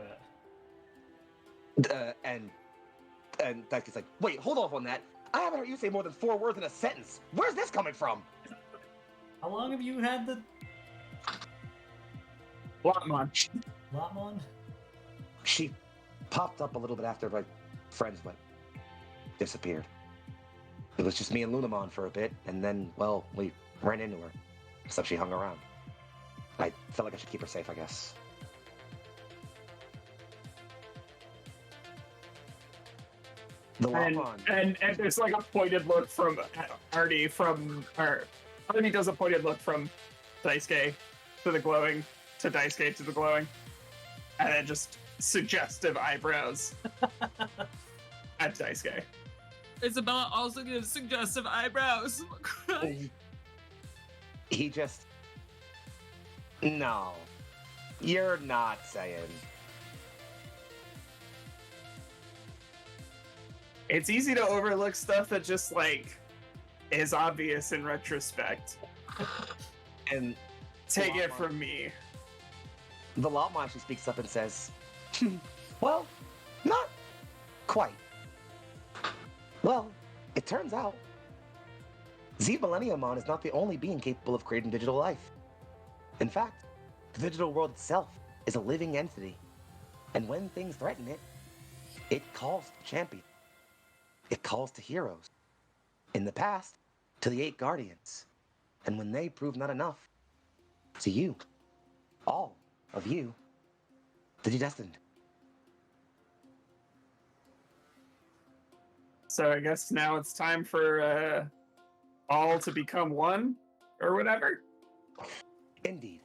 that? And Daisuke's like, wait, hold off on that. I haven't heard you say more than 4 words in a sentence. Where's this coming from? How long have you had the Lotmon. Lotmon? She popped up a little bit after my friends disappeared. It was just me and Lunamon for a bit, and then, well, we ran into her. So she hung around. I felt like I should keep her safe, I guess. The Lopon. And there's like a pointed look from Artie Artie does a pointed look from Daisuke to the glowing, to Daisuke to the glowing, and then just suggestive eyebrows at Daisuke. Isabella also gives suggestive eyebrows. He just... No. You're not saying. It's easy to overlook stuff that just like is obvious in retrospect. And Take it from me. the Lopmon actually speaks up and says, well, not quite. Well, it turns out Z Millenniumon is not the only being capable of creating digital life. In fact, the digital world itself is a living entity. And when things threaten it, it calls to champion. It calls to heroes. In the past, to the 8 Guardians. And when they prove not enough, to you. All of you. The Destined. So I guess now it's time for all to become one, or whatever. Indeed.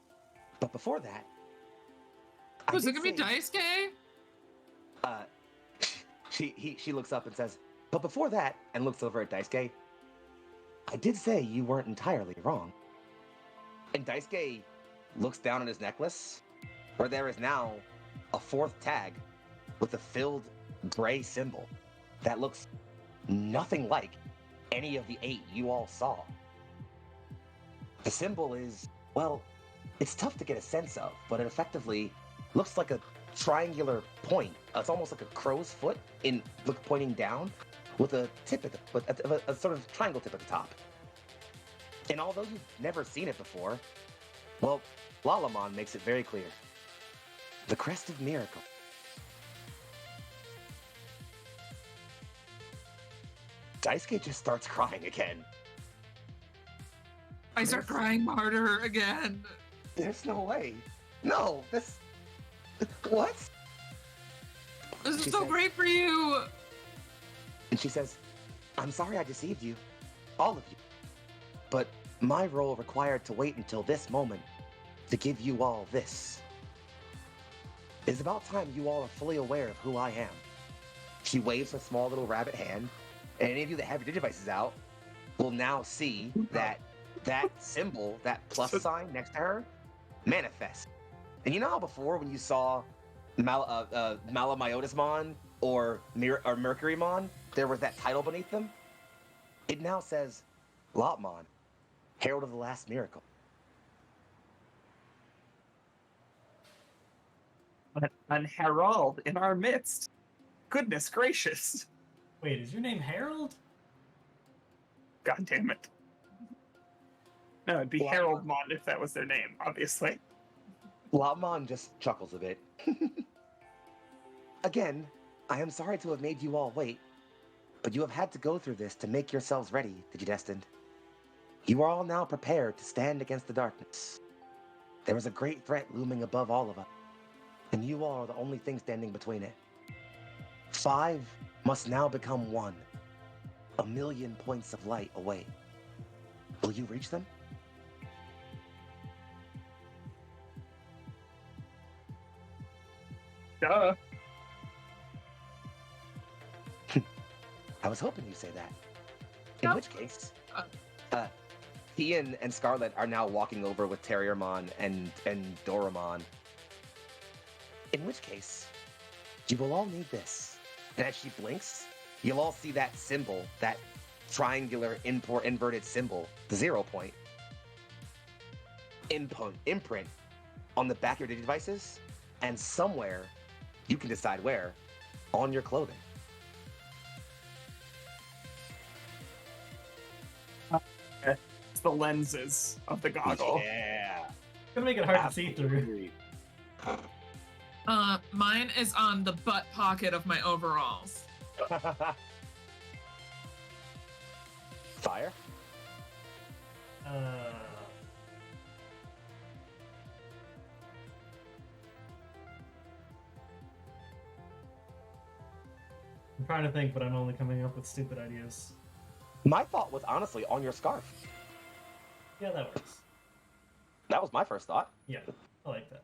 But before that... Was I it did gonna be say- Daisuke? She looks up and says, but before that, and looks over at Daisuke, I did say you weren't entirely wrong. And Daisuke looks down at his necklace, where there is now a 4th tag with a filled gray symbol that looks nothing like any of the 8 you all saw. The symbol is, well, it's tough to get a sense of, but it effectively looks like a triangular point. It's almost like a crow's foot pointing down with a tip at a sort of triangle tip at the top. And although you've never seen it before, well, Lalamon makes it very clear. The crest of miracle. Daisuke just starts crying again. I start crying harder again. There's no way. No, this... What? This is She so said- great for you. And she says, I'm sorry I deceived you. All of you. But my role required to wait until this moment to give you all this. It's about time you all are fully aware of who I am. She waves her small little rabbit hand, and any of you that have your digivices out will now see that symbol, that plus sign next to her, manifest. And you know how before when you saw Malamyotismon or Mercurymon, there was that title beneath them? It now says Lopmon, Herald of the Last Miracle. An herald in our midst. Goodness gracious. Wait, is your name Harold? God damn it. No, it'd be Wow. Heraldmon if that was their name, obviously. Lopmon just chuckles a bit. Again, I am sorry to have made you all wait, but you have had to go through this to make yourselves ready, Digidestined. You are all now prepared to stand against the darkness. There is a great threat looming above all of us, and you all are the only thing standing between it. 5 must now become 1, 1,000,000 points of light away. Will you reach them? Duh. I was hoping you'd say that. In Yep. which case, he and Scarlet are now walking over with Terriermon and Doramon. In which case, you will all need this. And as she blinks, you'll all see that symbol, that triangular inverted symbol, the 0 point, imprint on the back of your devices, and somewhere, you can decide where, on your clothing. It's the lenses of the goggle. Yeah. It's gonna make it hard to see through. Mine is on the butt pocket of my overalls. Fire. I'm trying to think, but I'm only coming up with stupid ideas. My thought was honestly on your scarf. Yeah, that works. That was my first thought. Yeah, I like that.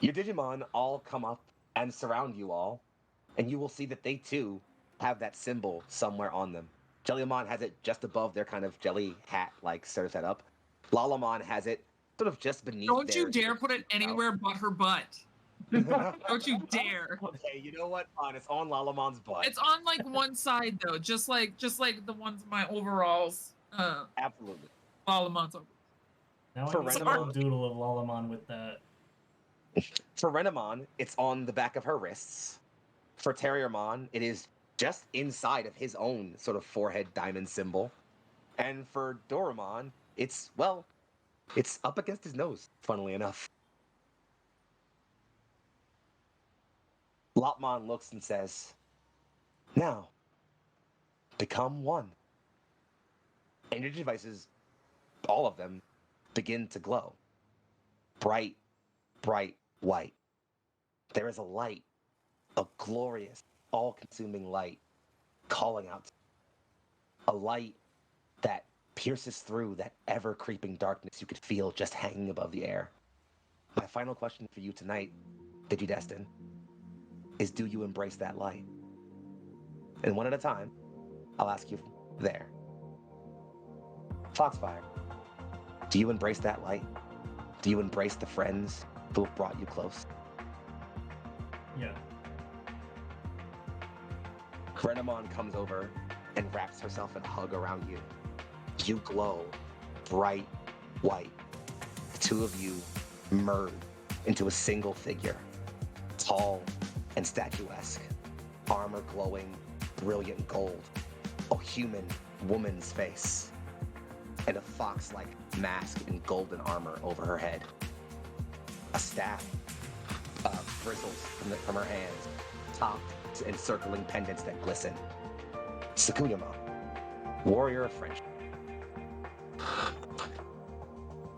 Your Digimon all come up and surround you all, and you will see that they too have that symbol somewhere on them. Jellymon has it just above their kind of jelly hat-like sort of setup. Lalamon has it sort of just beneath. Don't you dare put it anywhere but her butt. Don't you dare. Okay, you know what? Fine, it's on Lalamon's butt. It's on like one side though, just like the ones in my overalls. Absolutely. Lalamon's over. Now For I need a Renamon- little doodle of Lalamon with that. For Renamon, it's on the back of her wrists. For Terriermon, it is just inside of his own sort of forehead diamond symbol. And for Doramon, it's up against his nose, funnily enough. Lopmon looks and says, "Now, become one." And your devices, all of them, begin to glow. Bright, bright white. There is a light, a glorious, all-consuming light, calling out. A light that pierces through that ever-creeping darkness you could feel just hanging above the air. My final question for you tonight, Digidestin, is do you embrace that light? And one at a time, I'll ask you there. Foxfire, do you embrace that light? Do you embrace the friends who have brought you close? Yeah. Renamon comes over and wraps herself in a hug around you. You glow bright white. The two of you merge into a single figure, tall and statuesque, armor glowing brilliant gold, a human woman's face, and a fox-like mask in golden armor over her head. A staff bristles from her hands, topped and circling pendants that glisten. Sakuyama, warrior of friendship.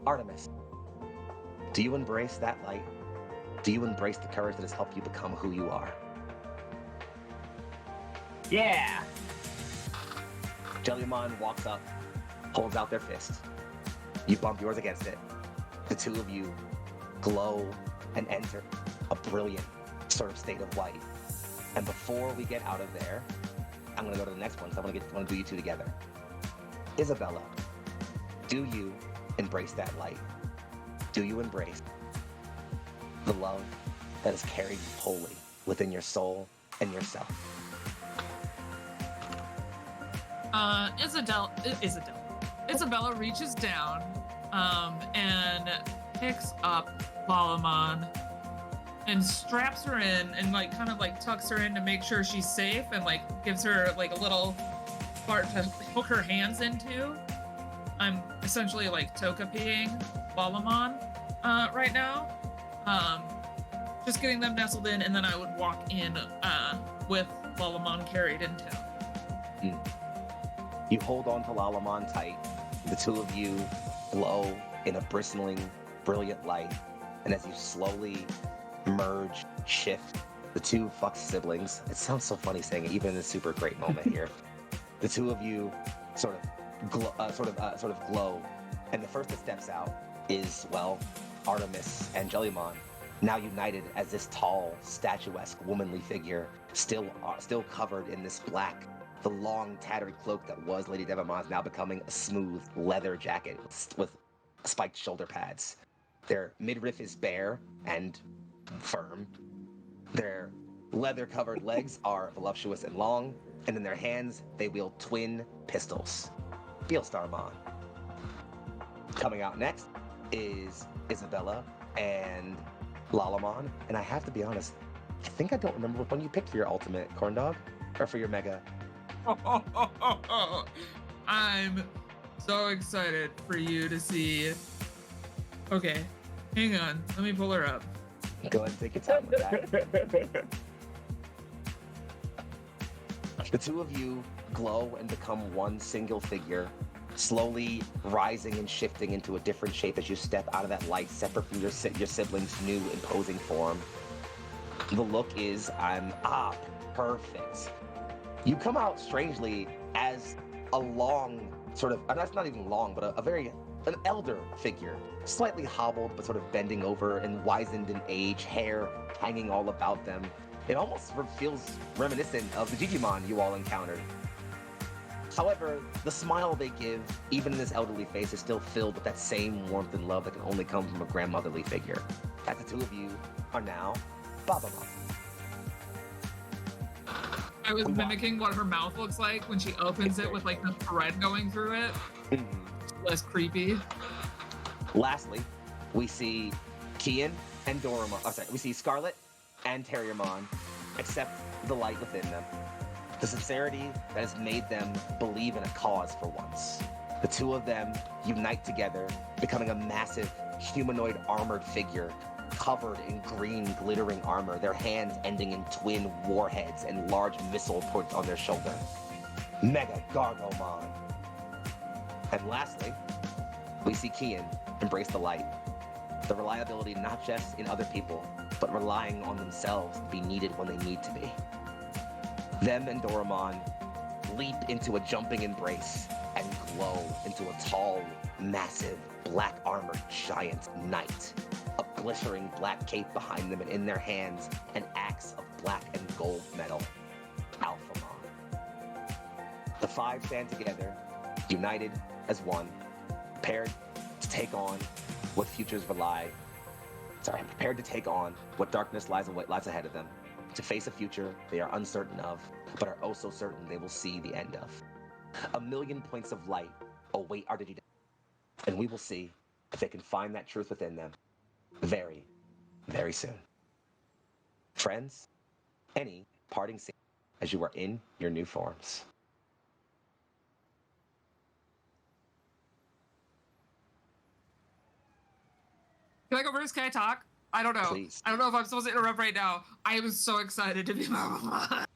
Artemis, do you embrace that light? Do you embrace the courage that has helped you become who you are? Yeah. Jellymon walks up, holds out their fist. You bump yours against it. The two of you glow and enter a brilliant sort of state of light. And before we get out of there, I'm gonna go to the next one, so I wanna do you two together. Isabella, do you embrace that light? Do you embrace the love that has carried you wholly within your soul and yourself? Isabella reaches down and picks up Lalamon and straps her in and like kind of like tucks her in to make sure she's safe and like gives her like a little part to hook her hands into. I'm essentially like toka-peeing Lalamon right now. Just getting them nestled in, and then I would walk in with Lalamon carried in tow. You hold on to Lalamon tight. The two of you glow in a bristling, brilliant light. And as you slowly merge, shift, the two Fox siblings, it sounds so funny saying it, even in this super great moment here. The two of you sort of glow. And the first that steps out is, well, Artemis and Jellymon, now united as this tall, statuesque, womanly figure, still covered in this black. The long, tattered cloak that was Lady Devamon's now becoming a smooth leather jacket with spiked shoulder pads. Their midriff is bare and firm. Their leather-covered legs are voluptuous and long, and in their hands, they wield twin pistols. Beelstarmon. Coming out next is Isabella and Lalamon, and I have to be honest, I think I don't remember which one you picked for your ultimate, Corndog, or for your mega. I'm so excited for you to see. Okay, hang on. Let me pull her up. Go ahead and take your time with that. The two of you glow and become one single figure, slowly rising and shifting into a different shape as you step out of that light, separate from your siblings' new imposing form. The look is, perfect. You come out strangely as a long, sort of, that's not even long, but an elder figure, slightly hobbled, but sort of bending over and wizened in age, hair hanging all about them. It almost feels reminiscent of the Digimon you all encountered. However, the smile they give, even in this elderly face, is still filled with that same warmth and love that can only come from a grandmotherly figure. As the two of you are now Babamon. I was mimicking what her mouth looks like when she opens it with like the thread going through it. Less creepy. Lastly, we see Kian and Doramon. We see Scarlet and Terriermon accept the light within them. The sincerity that has made them believe in a cause for once. The two of them unite together, becoming a massive humanoid armored figure covered in green glittering armor, their hands ending in twin warheads and large missile ports on their shoulder. Mega Gargomon. And lastly, we see Kian embrace the light. The reliability not just in other people, but relying on themselves to be needed when they need to be. Them and Doramon leap into a jumping embrace and glow into a tall, massive, black armored giant knight. A glittering black cape behind them, and in their hands, an axe of black and gold metal. Alphamon. The five stand together, united as one, prepared to take on what prepared to take on what darkness lies ahead of them, to face a future they are uncertain of, but are oh so certain they will see the end of. 1,000,000 points of light await our Digidestined, and we will see if they can find that truth within them very, very soon. Friends, any parting scene as you are in your new forms? Can I go first? Can I talk? I don't know. Please. I don't know if I'm supposed to interrupt right now. I am so excited to be Babamon.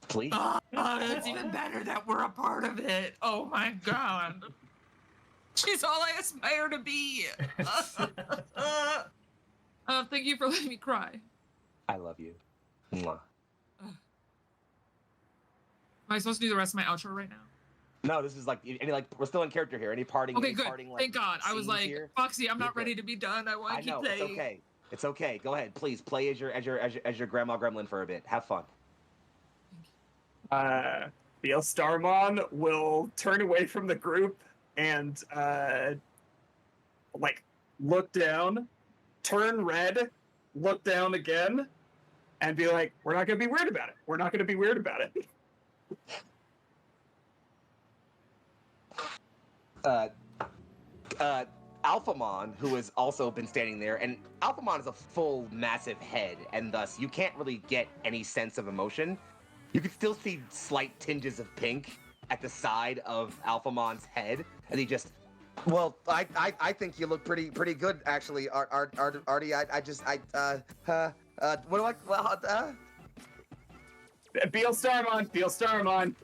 Please. Oh, it's even better that we're a part of it. Oh my god. She's all I aspire to be. Thank you for letting me cry. I love you. Mwah. Am I supposed to do the rest of my outro right now? No, this is like we're still in character here. Any parting? Okay, any good. Parting, Thank God. I was like, here? Foxy, I'm not You're ready good. to be done. I want to keep know, playing. It's okay. It's okay. Go ahead, please play as your grandma gremlin for a bit. Have fun. The Starmon will turn away from the group and look down, turn red, look down again, and be like, "We're not gonna be weird about it. We're not gonna be weird about it." Alphamon, who has also been standing there, and Alphamon is a full, massive head, and thus you can't really get any sense of emotion. You can still see slight tinges of pink at the side of Alphamon's head, and he just, well, I think you look pretty good, actually, Artie. Beal Starmon.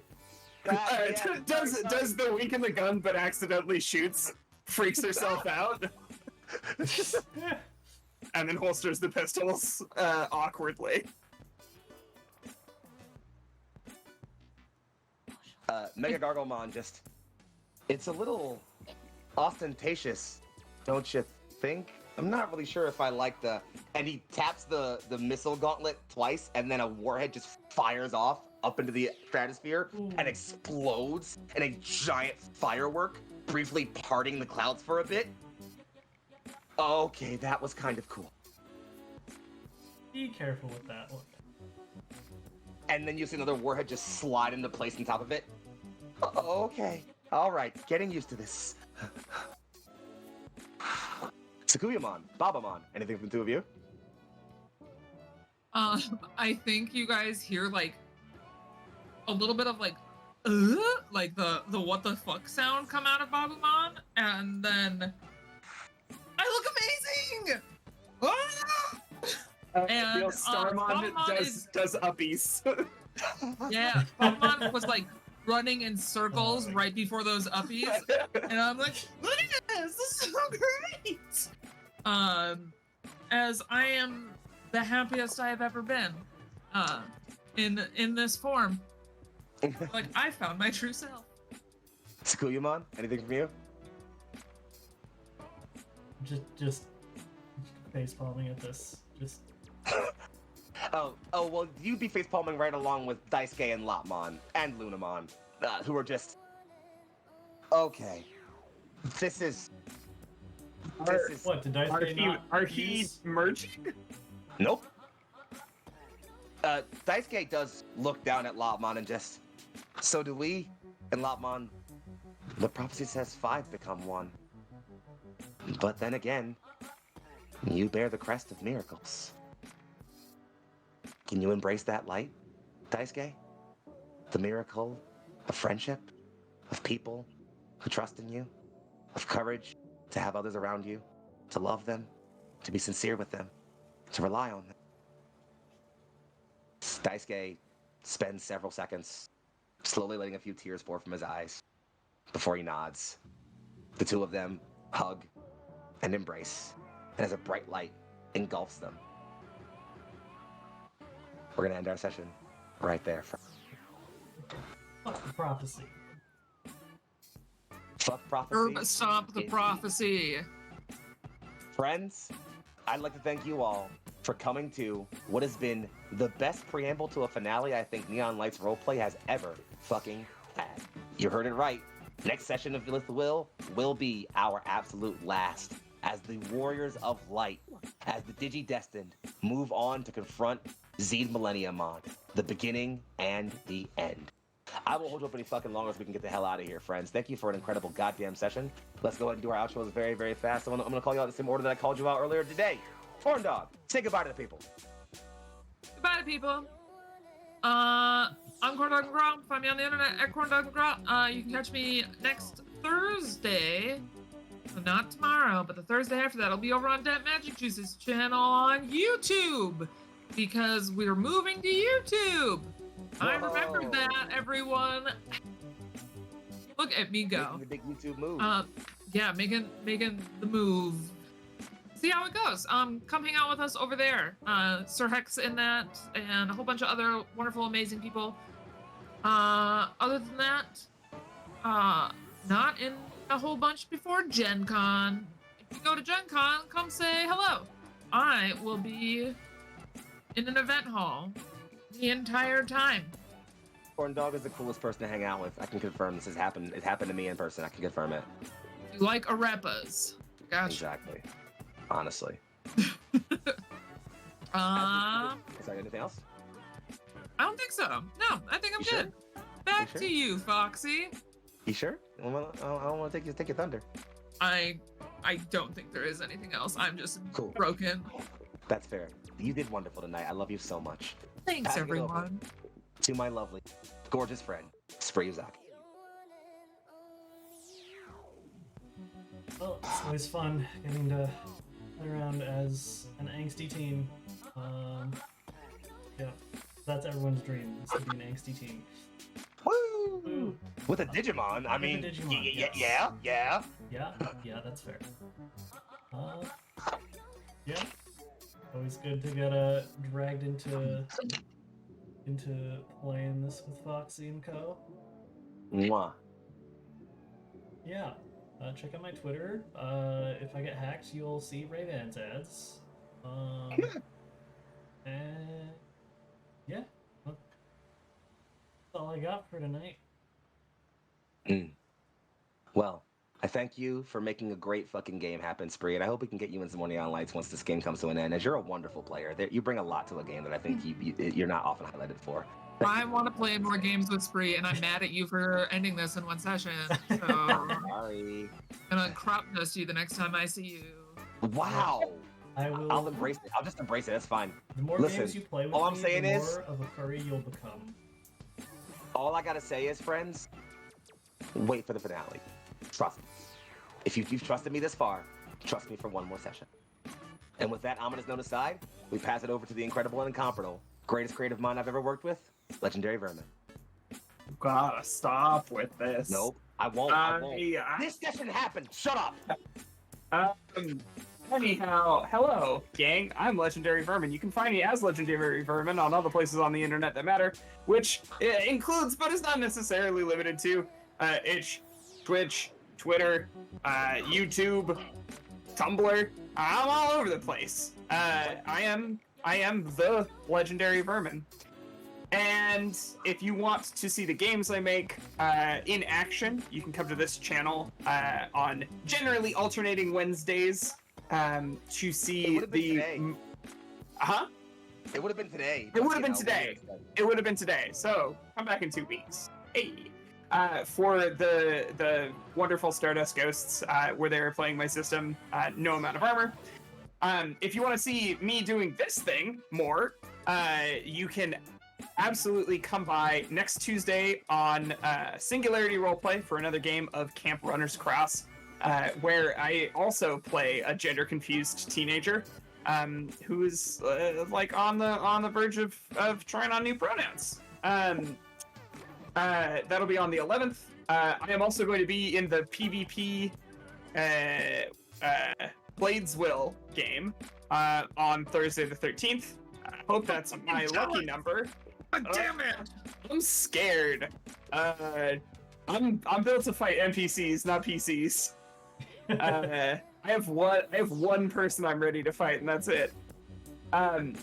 Does the wink in the gun, but accidentally shoots, freaks herself out, and then holsters the pistols awkwardly. Mega Gargomon it's a little ostentatious, don't you think? I'm not really sure if I like and he taps the missile gauntlet twice, and then a warhead just fires off up into the stratosphere and explodes in a giant firework, briefly parting the clouds for a bit. Okay, that was kind of cool. Be careful with that one. And then you see another warhead just slide into place on top of it. Okay, all right, getting used to this. Sakuyamon, Babamon, anything from the two of you? I think you guys hear like a little bit of like the what the fuck sound come out of Babamon, and then I look amazing. And Starmon Babamon does uppies. Yeah, Pokemon was like running in circles right before those uppies, and I'm like, look at this! This is so great! As I am the happiest I have ever been, in this form. Like, I found my true self. Tsukuyamon, anything from you? Just face palming at this. Just Oh, well, you'd be facepalming right along with Daisuke and Lopmon and Lunamon, who are just... Okay. This is... what? Did Daisuke not Are he use- merging? Nope. Daisuke does look down at Lopmon and just... So do we? And Lopmon... The prophecy says 5 become 1. But then again, you bear the crest of miracles. Can you embrace that light, Daisuke? The miracle of friendship, of people who trust in you, of courage to have others around you, to love them, to be sincere with them, to rely on them. Daisuke spends several seconds slowly letting a few tears pour from his eyes before he nods. The two of them hug and embrace, and as a bright light engulfs them. We're gonna end our session right there. Fuck the prophecy. Fuck prophecy. Herb Stomp the Prophecy. Friends, I'd like to thank you all for coming to what has been the best preamble to a finale I think Neon Lights Roleplay has ever fucking had. You heard it right. Next session of With Will be our absolute last, as the Warriors of Light, as the Digi-Destined, move on to confront Zed Millenniumon, the beginning and the end. I won't hold you up any fucking longer so we can get the hell out of here, friends. Thank you for an incredible goddamn session. Let's go ahead and do our outros very, very fast. I'm gonna call you out in the same order that I called you out earlier today. Corn Dog, say goodbye to the people. Goodbye, people. I'm Corn Dog McGraw. Find me on the internet at Corn Dog McGraw. You can catch me next Thursday. So not tomorrow, but the Thursday after that. I'll be over on Dead Magic Juice's channel on YouTube, because we're moving to YouTube. I remembered that, everyone. Look at me go. Making the big YouTube move. Yeah, making the move. See how it goes. Come hang out with us over there. Sir Hex in that, and a whole bunch of other wonderful, amazing people. Other than that, not in a whole bunch before Gen Con. If you go to Gen Con, come say hello. I will be in an event hall the entire time. Corn Dog is the coolest person to hang out with. I can confirm this has happened. It happened to me in person. I can confirm it. You like arepas. Gotcha. Exactly. Honestly. Is there anything else? I don't think so. No, I think I'm You good. sure? Back You to sure? you, Foxy. You sure? I don't want to take your thunder. I don't think there is anything else. I'm just Cool. broken. That's fair. You did wonderful tonight. I love you so much. Thanks, Pass it over everyone. To my lovely, gorgeous friend, Sprayuzaki. Well, it's always fun getting to play around as an angsty teen. Yeah, that's everyone's dream, is to be an angsty teen. Woo! Woo. With a Digimon, I With a mean, Digimon, yes. yeah. Yeah, that's fair. Yeah. Always good to get dragged into playing this with Foxy and Co. Mwah. Yeah. Check out my Twitter. If I get hacked, you'll see Ray-Bans ads. And yeah, that's all I got for tonight. Well, I thank you for making a great fucking game happen, Spree, and I hope we can get you in some more Neon Lights once this game comes to an end, as you're a wonderful player. You bring a lot to a game that I think you're not often highlighted for. I want to play more games with Spree, and I'm mad at you for ending this in one session. So Sorry. I'm gonna crop dust you the next time I see you. Wow. I'll embrace it. I'll just embrace it. That's fine. The more Listen, games you play with all I'm me, saying the is- more of a furry you'll become. All I gotta say is, friends, wait for the finale. Trust me. If you've trusted me this far, trust me for one more session. And with that ominous note aside, we pass it over to the incredible and incomparable, greatest creative mind I've ever worked with, Legendary Vermin. Gotta stop with this. Nope, I won't. I won't. This doesn't happen. Shut up. Anyhow, hello, gang. I'm Legendary Vermin. You can find me as Legendary Vermin on all the places on the internet that matter, which includes, but is not necessarily limited to, Itch, Twitch, Twitter, YouTube, Tumblr. I'm all over the place. I am the Legendary Vermin. And if you want to see the games I make in action, you can come to this channel on generally alternating Wednesdays to see the. It would have been today. It would have been today. It would have been today. So come back in 2 weeks. Hey. For the wonderful Stardust Ghosts, where they were playing my system, No Amount of Armor. If you want to see me doing this thing more, you can absolutely come by next Tuesday on Singularity Roleplay for another game of Camp Runners Cross, where I also play a gender-confused teenager who is like on the verge of trying on new pronouns. That'll be on the 11th. I am also going to be in the PvP Bladeswill game on Thursday the 13th. I hope that's my lucky number. Damn it! I'm scared. I'm built to fight NPCs, not PCs. I have one person I'm ready to fight, and that's it. And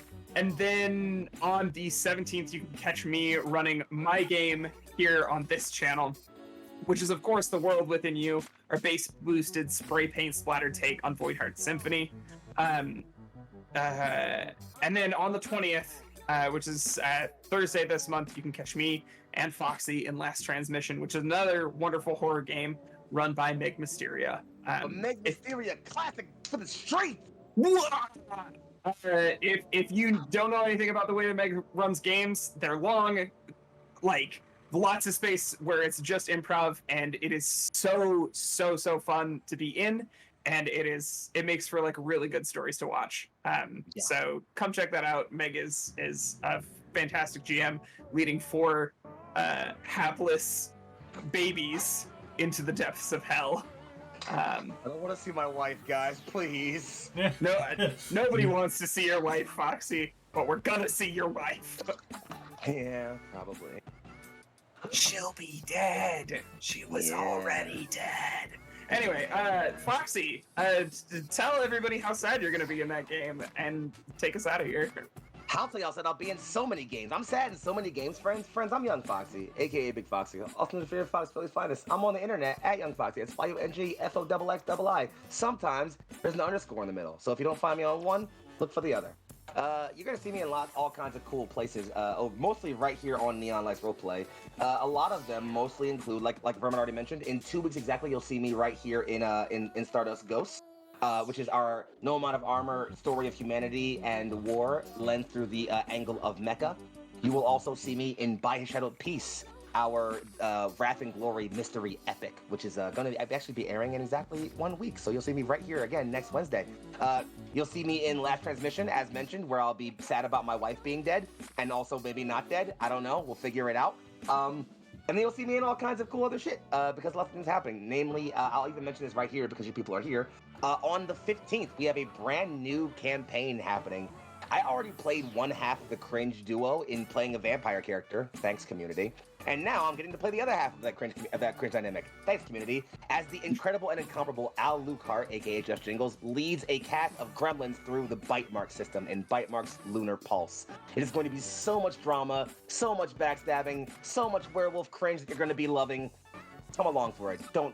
then on the 17th, you can catch me running my game here on this channel, which is, of course, The World Within You, our bass-boosted spray paint splatter take on Voidheart Symphony. And then on the 20th, which is Thursday this month, you can catch me and Foxy in Last Transmission, which is another wonderful horror game run by Meg Mysteria. Meg Mysteria, classic for the streets! If you don't know anything about the way that Meg runs games, they're long, like, lots of space where it's just improv, and it is so fun to be in, and it makes for like really good stories to watch. So come check that out. Meg is a fantastic GM, leading 4 hapless babies into the depths of hell. I don't want to see my wife, guys. Please. No, nobody wants to see your wife, Foxy, but we're gonna see your wife. Yeah, probably. She'll be dead. She was already dead. Anyway, Foxy, tell everybody how sad you're gonna be in that game and take us out of here. I'll tell y'all, I'll be in so many games. I'm sad in so many games, friends. I'm Young Foxy, aka Big Foxy. Also, the favorite Fox Philly's finest. I'm on the internet at Young Foxy. It's YUNGFOXXII. Sometimes there's an underscore in the middle. So if you don't find me on one, look for the other. You're gonna see me in all kinds of cool places. Mostly right here on Neon Lights Roleplay. A lot of them mostly include, like Vermin already mentioned, in 2 weeks exactly, you'll see me right here in Stardust Ghosts. Which is our No Amount of Armor story of humanity and war lent through the angle of mecha. You will also see me in By His Shadowed Peace, our Wrath and Glory mystery epic, which is going to actually be airing in exactly 1 week. So you'll see me right here again next Wednesday. You'll see me in Last Transmission, as mentioned, where I'll be sad about my wife being dead, and also maybe not dead. I don't know. We'll figure it out. And then you'll see me in all kinds of cool other shit, because lots of things happening. Namely, I'll even mention this right here because you people are here. On the 15th, we have a brand new campaign happening. I already played one half of the cringe duo in playing a vampire character. Thanks, community. And now I'm getting to play the other half of that cringe dynamic. Thanks, community. As the incredible and incomparable Al Lucart, aka Just Jingles, leads a cast of gremlins through the Bite Mark system in Bite Mark's Lunar Pulse. It is going to be so much drama, so much backstabbing, so much werewolf cringe that you're going to be loving. Come along for it. It's going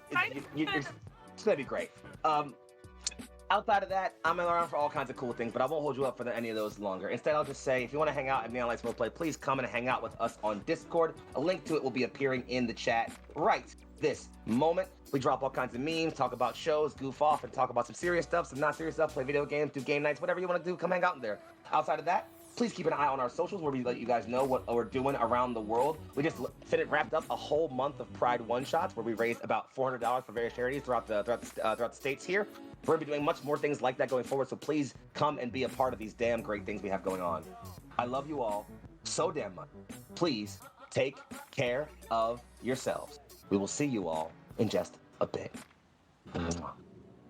to be great. Outside of that, I'm around for all kinds of cool things, but I won't hold you up for any of those longer. Instead, I'll just say, if you want to hang out at Neon Lights Roleplay, please come and hang out with us on Discord. A link to it will be appearing in the chat right this moment. We drop all kinds of memes, talk about shows, goof off, and talk about some serious stuff, some not serious stuff, play video games, do game nights, whatever you want to do, come hang out in there. Outside of that, please keep an eye on our socials where we let you guys know what we're doing around the world. We just wrapped up a whole month of Pride one-shots where we raised about $400 for various charities throughout the states here. We're going to be doing much more things like that going forward, so please come and be a part of these damn great things we have going on. I love you all. so damn much. Please take care of yourselves. We will see you all in just a bit.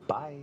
Bye.